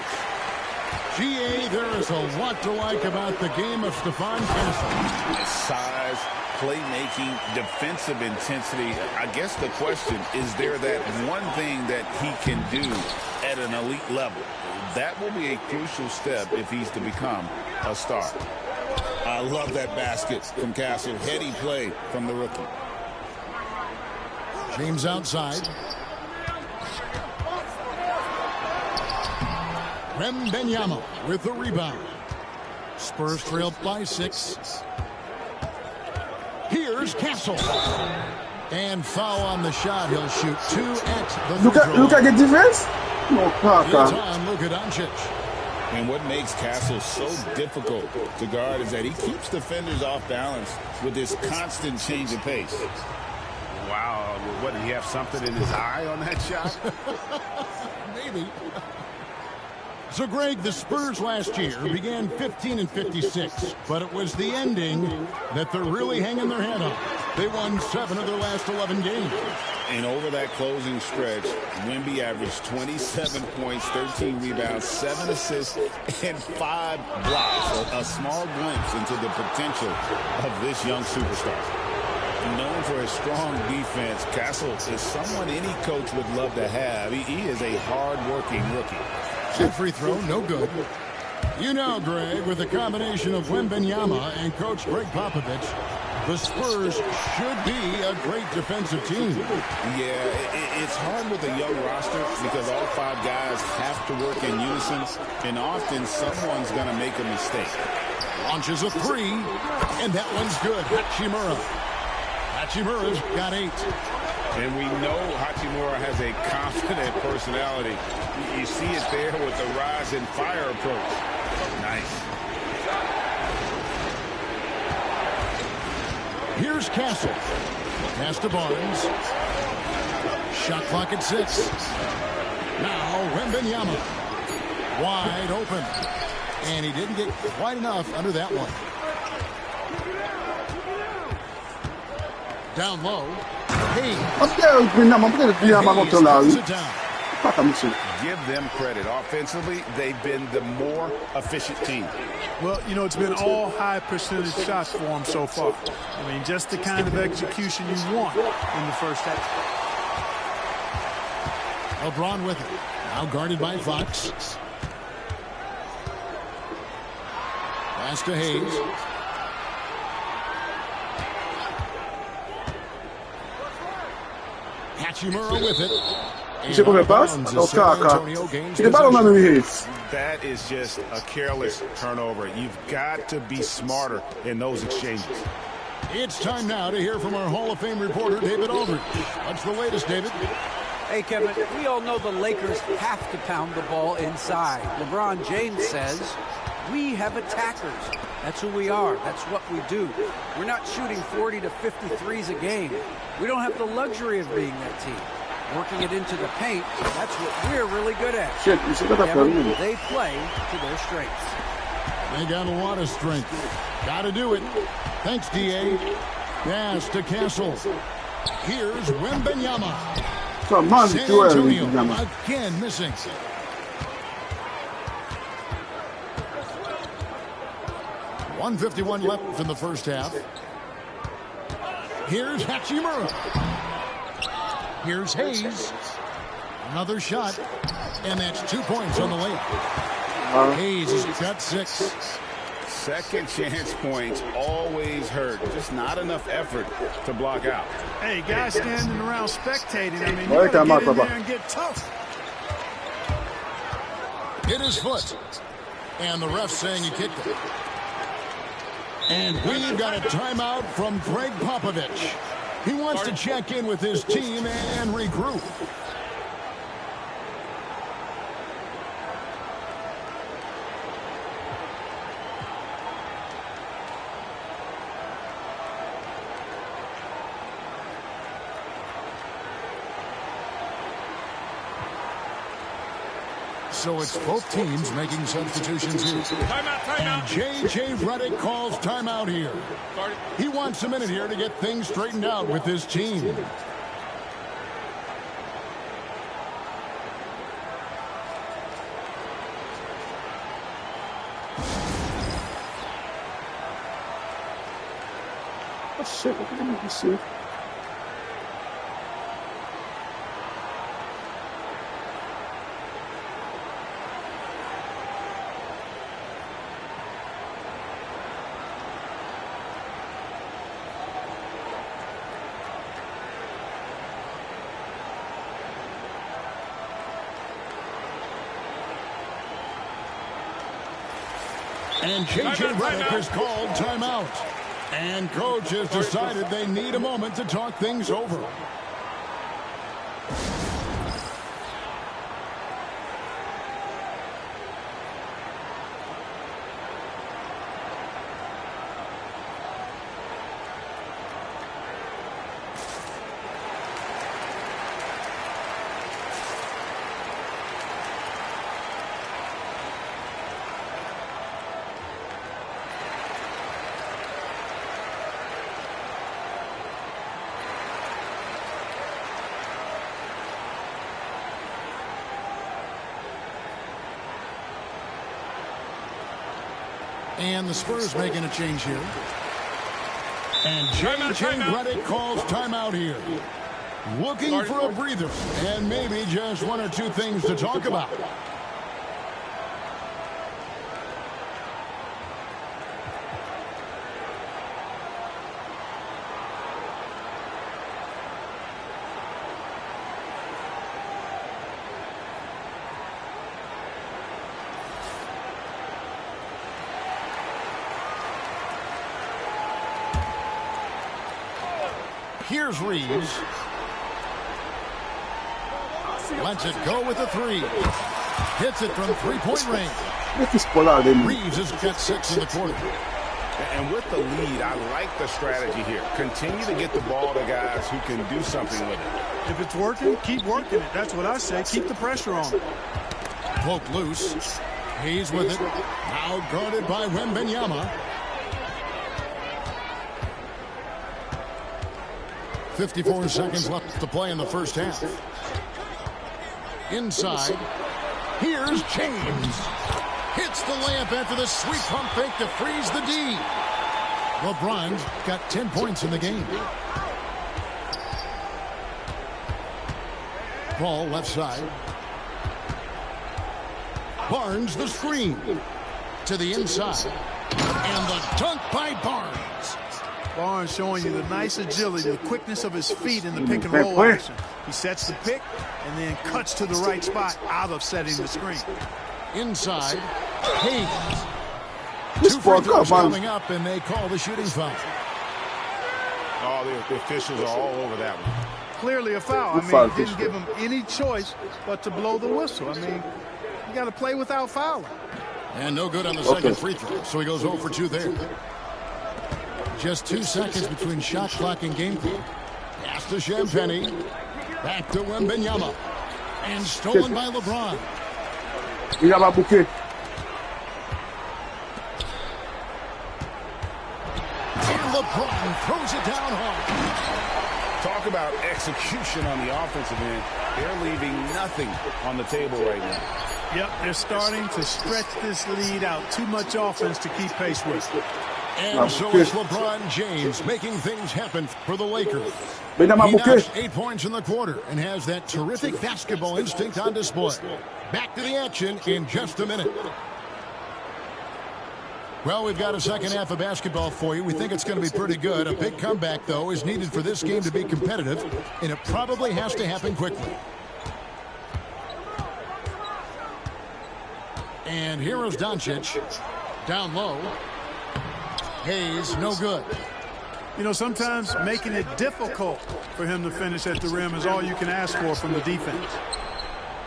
GA, there is a lot to like about the game of Stephon Castle. Size, playmaking, defensive intensity. I guess the question, is there that one thing that he can do at an elite level? That will be a crucial step if he's to become a star. I love that basket from Castle. Heady play from the rookie. James outside. Wembanyama with the rebound. Spurs trail by 6. Here's Castle. And foul on the shot. He'll shoot 2 at the Luka get defense? No, it's on Luka Doncic. And what makes Castle so difficult to guard is that he keeps defenders off balance with this constant change of pace. Wow, what, did he have something in his eye on that shot? Maybe. So, Greg, the Spurs last year began 15-56, but it was the ending that they're really hanging their head on. They won 7 of their last 11 games. And over that closing stretch, Wemby averaged 27 points, 13 rebounds, 7 assists, and 5 blocks. A small glimpse into the potential of this young superstar. Known for his strong defense, Castle is someone any coach would love to have. He is a hard-working rookie. That free throw, no good. You know, Greg, with the combination of Wembanyama and Coach Greg Popovich, the Spurs should be a great defensive team. Yeah, it's hard with a young roster because all 5 guys have to work in unison, and often someone's going to make a mistake. Launches a 3, and that one's good. Hachimura. Hachimura's got 8. And we know Hachimura has a confident personality. You see it there with the rise and fire approach. Nice. Here's Castle. Pass to Barnes. Shot clock at 6. Now Wembanyama. Wide open. And he didn't get quite enough under that one. Down low. Hayes. Give them credit. Offensively, they've been the more efficient team. Well, you know, it's been all high percentage shots for them so far. I mean, just the kind of execution you want in the first half. LeBron with it. Now guarded by Fox. Pass to Hayes. Hachimura with it. That is just a careless turnover. You've got to be smarter in those exchanges. It's time now to hear from our Hall of Fame reporter, David Aldridge. What's the latest, David? Hey, Kevin, we all know the Lakers have to pound the ball inside. LeBron James says, we have attackers. That's who we are. That's what we do. We're not shooting 40 to 53s a game. We don't have the luxury of being that team. Working it into the paint, that's what we're really good at. Kevin, they play to their strengths. They got a lot of strength. Got to do it. Thanks, D.A. Pass to Castle. Here's Wembanyama. San Antonio again missing. .151 left in the first half. Here's Hachimura. Here's Hayes. Another shot. And that's 2 points on the layup. Hayes has got 6. Second chance points always hurt. Just not enough effort to block out. Hey, guys standing around spectating. I mean, you gotta get in there and get tough. Hit his foot. And the ref saying he kicked it. And we've got a timeout from Greg Popovich. He wants to check in with his team and regroup. So it's both teams making substitutions here. Timeout. And J.J. Redick calls timeout here. He wants a minute here to get things straightened out with his team. Oh, shit. Let me see. And J.J. Redick has called timeout. And coach has decided they need a moment to talk things over. And the Spurs making a change here. And J.J. Redick calls timeout here. Looking for a breather and maybe just one or two things to talk about. Here's Reeves. Lets it go with a 3. Hits it from three-point range. Reeves has got 6 in the quarter. And with the lead, I like the strategy here. Continue to get the ball to guys who can do something with it. If it's working, keep working it. That's what I say. Keep the pressure on it. Poke loose. Hayes with it. Now guarded by Wembanyama. 54 seconds left to play in the first half. Inside. Here's James. Hits the layup after the sweet pump fake to freeze the D. LeBron's got 10 points in the game. Ball left side. Barnes the screen. To the inside. And the dunk by Barnes. Barnes showing you the nice agility, the quickness of his feet in the pick and roll action. He sets the pick and then cuts to the right spot out of setting the screen. Inside, Hayes. 2 free throws coming up, and they call the shooting foul. Oh, the officials are all over that one. Clearly a foul. I mean, he didn't give him any choice but to blow the whistle. I mean, you got to play without fouling. And no good on the second free throw, so he goes 0 for 2 there. Just 2 seconds between shot clock and game clock. Pass to Champagnie. Back to Wembanyama. And stolen by LeBron. Il a bouquet. And LeBron throws it down hard. Talk about execution on the offensive end. They're leaving nothing on the table right now. Yep, they're starting to stretch this lead out. Too much offense to keep pace with. And so is LeBron James making things happen for the Lakers. He notched 8 points in the quarter and has that terrific basketball instinct on display. Back to the action in just a minute. Well, we've got a second half of basketball for you. We think it's going to be pretty good. A big comeback, though, is needed for this game to be competitive, and it probably has to happen quickly. And here is Doncic. Down low. Hayes, no good. You know, sometimes making it difficult for him to finish at the rim is all you can ask for from the defense.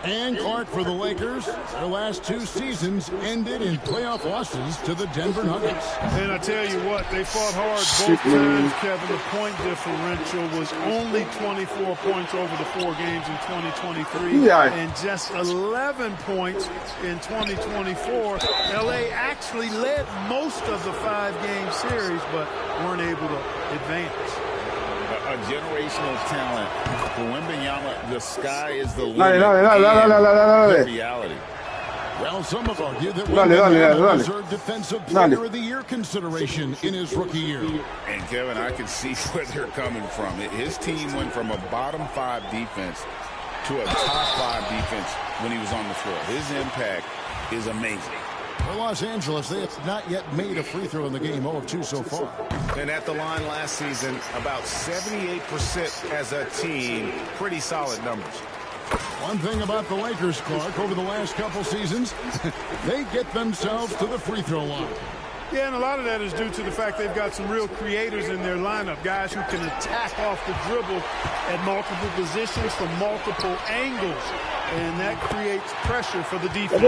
And Clark for the Lakers. Their last 2 seasons ended in playoff losses to the Denver Nuggets. And I tell you what, they fought hard both times, Kevin. The point differential was only 24 points over the 4 games in 2023 and just 11 points in 2024. LA actually led most of the 5-game series, but weren't able to advance. A generational talent. For Wembanyama, the sky is the limit. Reality. Well, some have argued that Wembanyama deserved Defensive Player of the Year consideration in his rookie year. And Kevin, I can see where they're coming from. His team went from a bottom 5 defense to a top 5 defense when he was on the floor. His impact is amazing. For Los Angeles, they have not yet made a free throw in the game, 0 of 2 so far. And at the line last season, about 78% as a team. Pretty solid numbers. One thing about the Lakers, Clark, over the last couple seasons, they get themselves to the free throw line. Yeah, and a lot of that is due to the fact they've got some real creators in their lineup, guys who can attack off the dribble at multiple positions from multiple angles, and that creates pressure for the defense.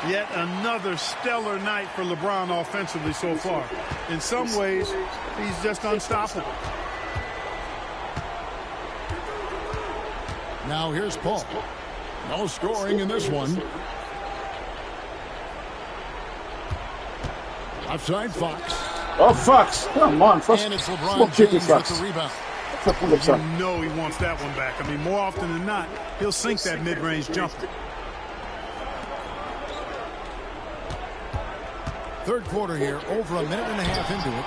Yet another stellar night for LeBron offensively so far. In some ways, he's just unstoppable. Now here's Paul. No scoring in this one. Outside Fox. Oh, Fox. Come on. First, and it's LeBron James with the rebound. You know he wants that one back. I mean, more often than not, he'll sink that mid-range jumper. Third quarter here, over a minute and a half into it.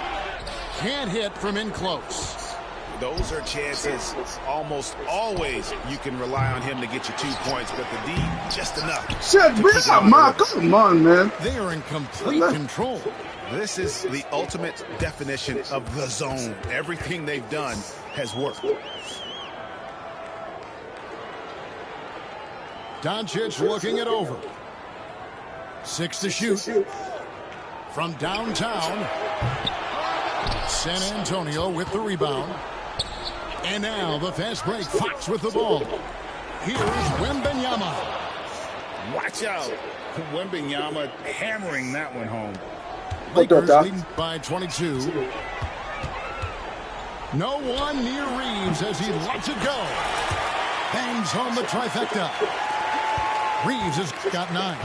Can't hit from in close. Those are chances almost always you can rely on him to get you 2 points, but the D, just enough. Shit, bring up, man. Come on, man. They are in complete control. This is the ultimate definition of the zone. Everything they've done has worked. Doncic looking it over. 6 to shoot. From downtown. San Antonio with the rebound. And now the fast break. Fox with the ball. Here's Wembanyama. Watch out. Wembanyama hammering that one home. Lakers leading by 22. No one near Reeves as he lets it go. Bangs home the trifecta. Reeves has got 9.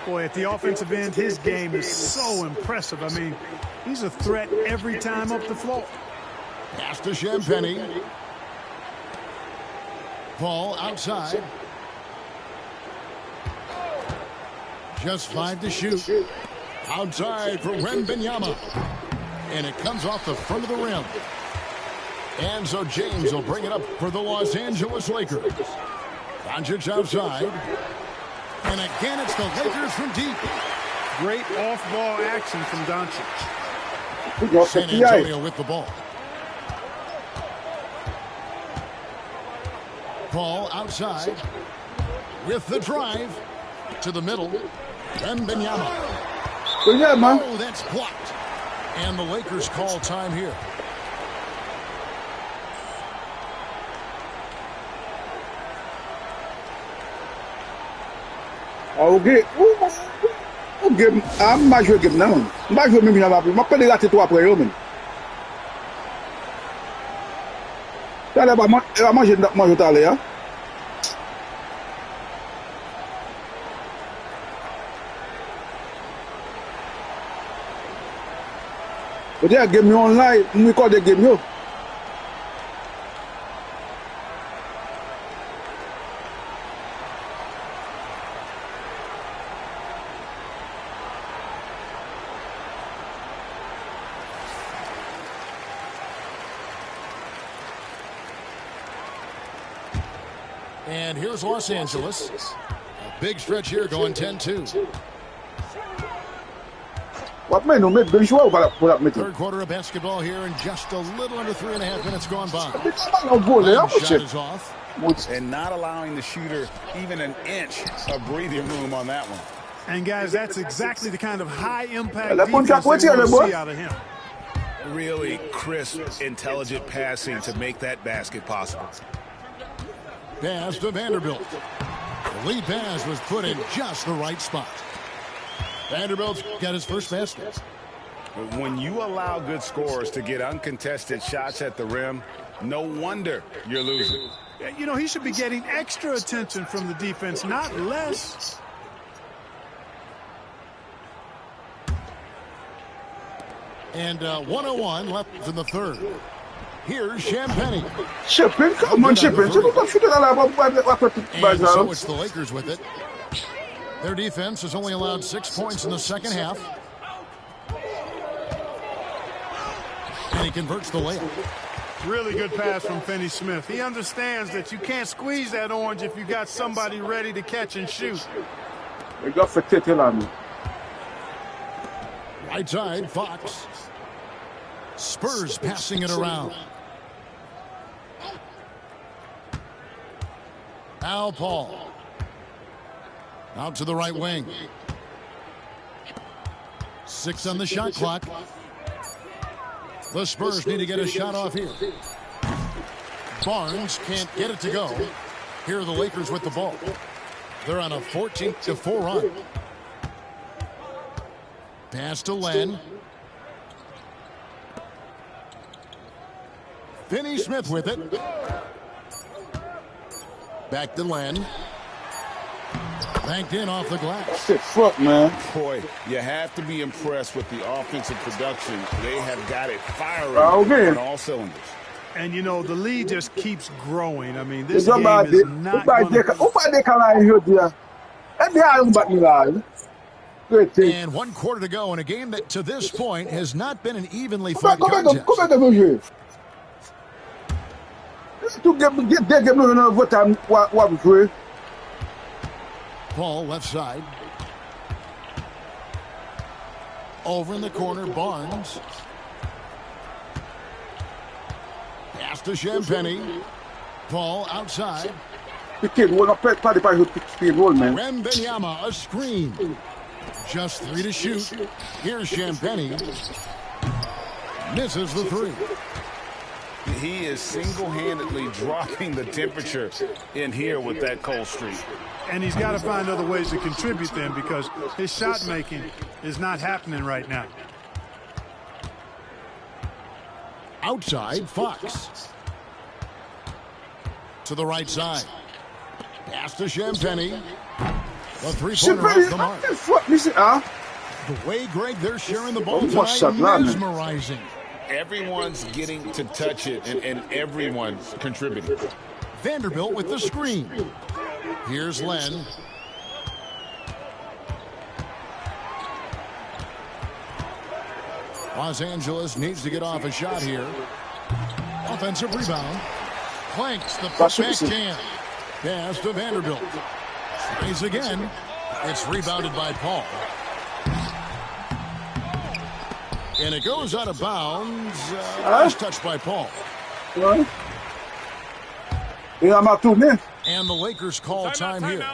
Boy, at the offensive end, his game is so impressive. I mean, he's a threat every time up the floor. Pass to Champagnie. Ball outside. Just 5 to shoot. Outside for Wembanyama. And it comes off the front of the rim. And so James will bring it up for the Los Angeles Lakers. Doncic outside. And again, it's the Lakers from deep. Great off-ball action from Doncic. San Antonio with the ball. Ball outside. With the drive. To the middle. Wembanyama. Oh, that's blocked. And the Lakers call time here. Okay. I'm not sure now. I'm not sure maybe I'm not going to go après Roman. Ça là pas manger tout à l'heure. But yeah, game online, we call the game yo. And here's Los Angeles. A big stretch here going 10-2. Third quarter of basketball here and just a little under 3.5 minutes gone by. Shot is off. And not allowing the shooter even an inch of breathing room on that one. And guys, that's exactly the kind of high-impact defense we want to see out of him. Really crisp, intelligent passing to make that basket possible. Pass to Vanderbilt. The lead pass was put in just the right spot. Vanderbilt's got his first basket. When you allow good scorers to get uncontested shots at the rim, no wonder you're losing. You know, he should be getting extra attention from the defense, not less. And 1:01 left in the third. Here's Champagnie. Shipping, come on, Shipping. And so it's the Lakers with it. Their defense has only allowed 6 points in the second half. And he converts the layup. Really good pass from Finney Smith. He understands that you can't squeeze that orange if you got somebody ready to catch and shoot. We got for Tittle on me. Right side, Fox. Spurs passing it around. Al Paul. Out to the right wing. 6 on the shot clock. The Spurs need to get a shot off here. Barnes can't get it to go. Here are the Lakers with the ball. They're on a 14-4 run. Pass to Len. Finney Smith with it. Back to Len. Banked in off the glass. Shit, fuck, man. Boy, you have to be impressed with the offensive production. They have got it firing on all cylinders. And, you know, the lead just keeps growing. I mean, this game is not And 1 quarter to go in a game that, to this point, has not been an evenly fought contest. Paul left side. Over in the corner, Barnes. Pass to Champagnie. Paul outside. Wembanyama, a screen. Just 3 to shoot. Here's Champagnie. Misses the 3. He is single-handedly dropping the temperature in here with that cold streak. And he's got to find other ways to contribute then, because his shot making is not happening right now. Outside, Fox. To the right side. Pass to Champagnie. The three-pointer off the mark. The way, Greg, they're sharing the ball tonight, mesmerizing. Everyone's getting to touch it, and everyone's contributing. Vanderbilt with the screen. Here's Len. Los Angeles needs to get off a shot here. Offensive rebound. Clanks the putback jam. Pass to Vanderbilt. Plays again. It's rebounded by Paul. And it goes out of bounds. Nice touch by Paul. And the Lakers call time here.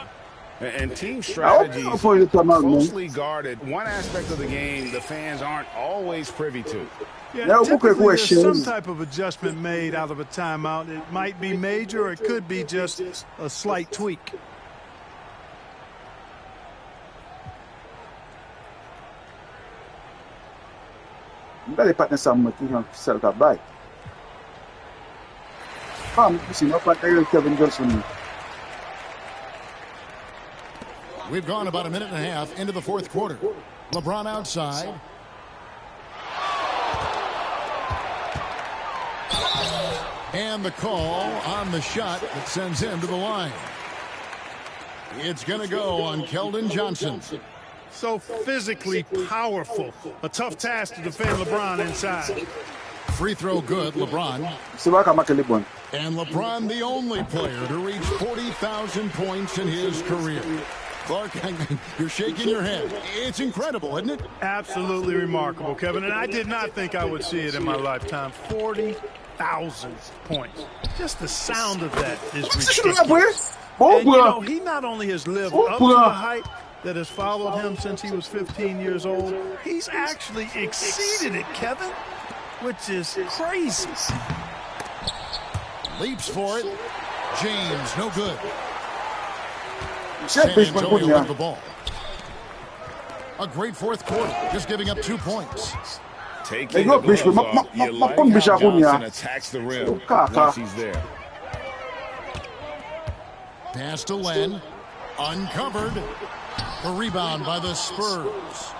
And team strategies closely guarded. One aspect of the game the fans aren't always privy to. Yeah, typically there's some type of adjustment made out of a timeout. It might be major, or it could be just a slight tweak. Dali partner sama tu yang sel tak baik. Faham mesti apa dengan Kevin Johnson. We've gone about a minute and a half into the fourth quarter. LeBron outside. And the call on the shot that sends him to the line. It's going to go on Keldon Johnson. So physically powerful. A tough task to defend LeBron inside. Free throw good, LeBron. And LeBron, the only player to reach 40,000 points in his career. Clark, you're shaking your head. It's incredible, isn't it? Absolutely remarkable, Kevin. And I did not think I would see it in my lifetime. 40,000 points. Just the sound of that is ridiculous. And, you know, he not only has lived up to the height that has followed him since he was 15 years old, he's actually exceeded it, Kevin, which is crazy. Leaps for it. James, no good. San Antonio with the ball. A great fourth quarter, just giving up 2 points. Taking the gloves off, you like how Johnson attacks the rim once he's there. Pass to Len. Uncovered. The rebound by the Spurs.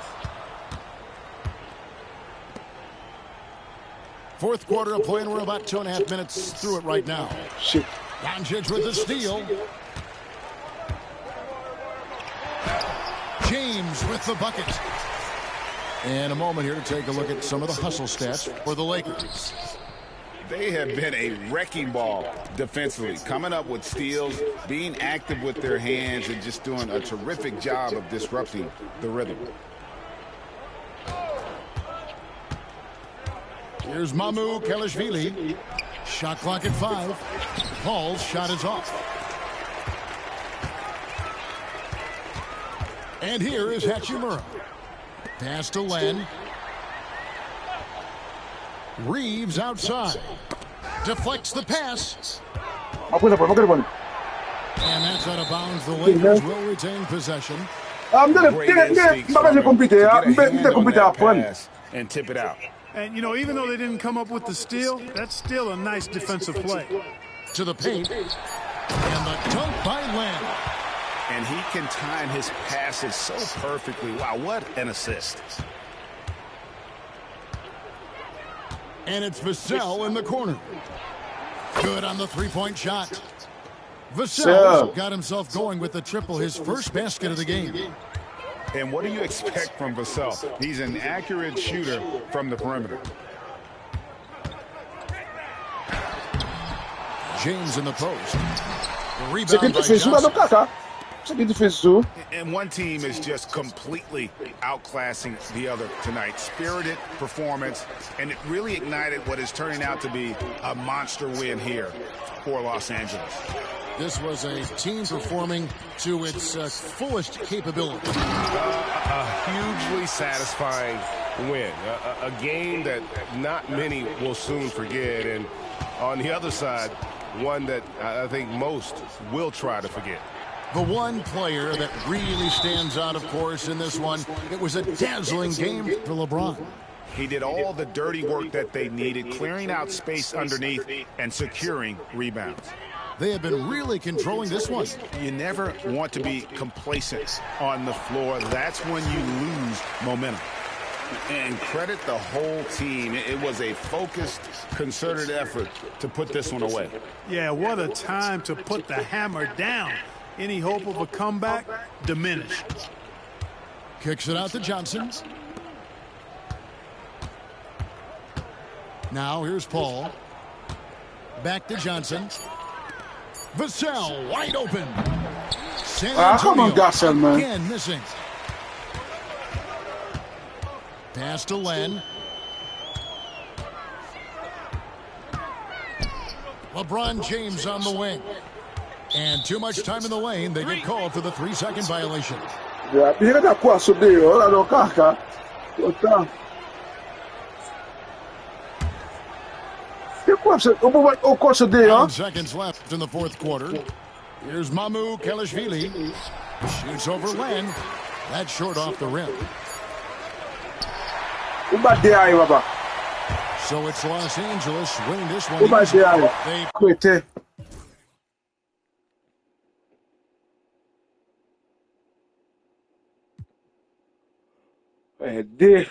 Fourth quarter of play, and we're about 2.5 minutes through it right now. Doncic with the steal. James with the bucket. And a moment here to take a look at some of the hustle stats for the Lakers. They have been a wrecking ball defensively, coming up with steals, being active with their hands, and just doing a terrific job of disrupting the rhythm. Here's Mamu Kelishvili. Shot clock at 5. Paul's shot is off. And here is Hachimura. Pass to Len. Reeves outside. Deflects the pass. And that's out of bounds. The Lakers will retain possession. And tip it out. And, you know, even though they didn't come up with the steal, that's still a nice defensive play. To the paint. And the dunk by Len. And he can time his passes so perfectly. Wow, what an assist. And it's Vassell in the corner. Good on the three-point shot. Vassell got himself going with the triple, his first basket of the game. And what do you expect from Vassell? He's an accurate shooter from the perimeter. James in the post. The rebound by Johnson. And one team is just completely outclassing the other tonight. Spirited performance, and it really ignited what is turning out to be a monster win here for Los Angeles. This was a team performing to its fullest capability. A hugely satisfying win. A game that not many will soon forget. And On the other side, one that I think most will try to forget. The one player that really stands out, of course, in this one, it was a dazzling game for LeBron. He did all the dirty work that they needed, clearing out space underneath and securing rebounds. They have been really controlling this one. You never want to be complacent on the floor. That's when you lose momentum. And credit the whole team. It was a focused, concerted effort to put this one away. Yeah, what a time to put the hammer down. Any hope of a comeback diminished. Kicks it out to Johnson. Now here's Paul. Back to Johnson. Vassell wide open. San Antonio come on, Gasol, man. again missing. Pass to Len. LeBron James on the wing. And too much time in the lane. They get called for the 3-second violation. Yeah, pira da kwa subiu, ora do kaka. Ota. O course 9 seconds left in the fourth quarter. Here's Mamu Kelishvili. Shoots over Len. That's short off the rim. So it's Los Angeles winning this one. Quite. Dê.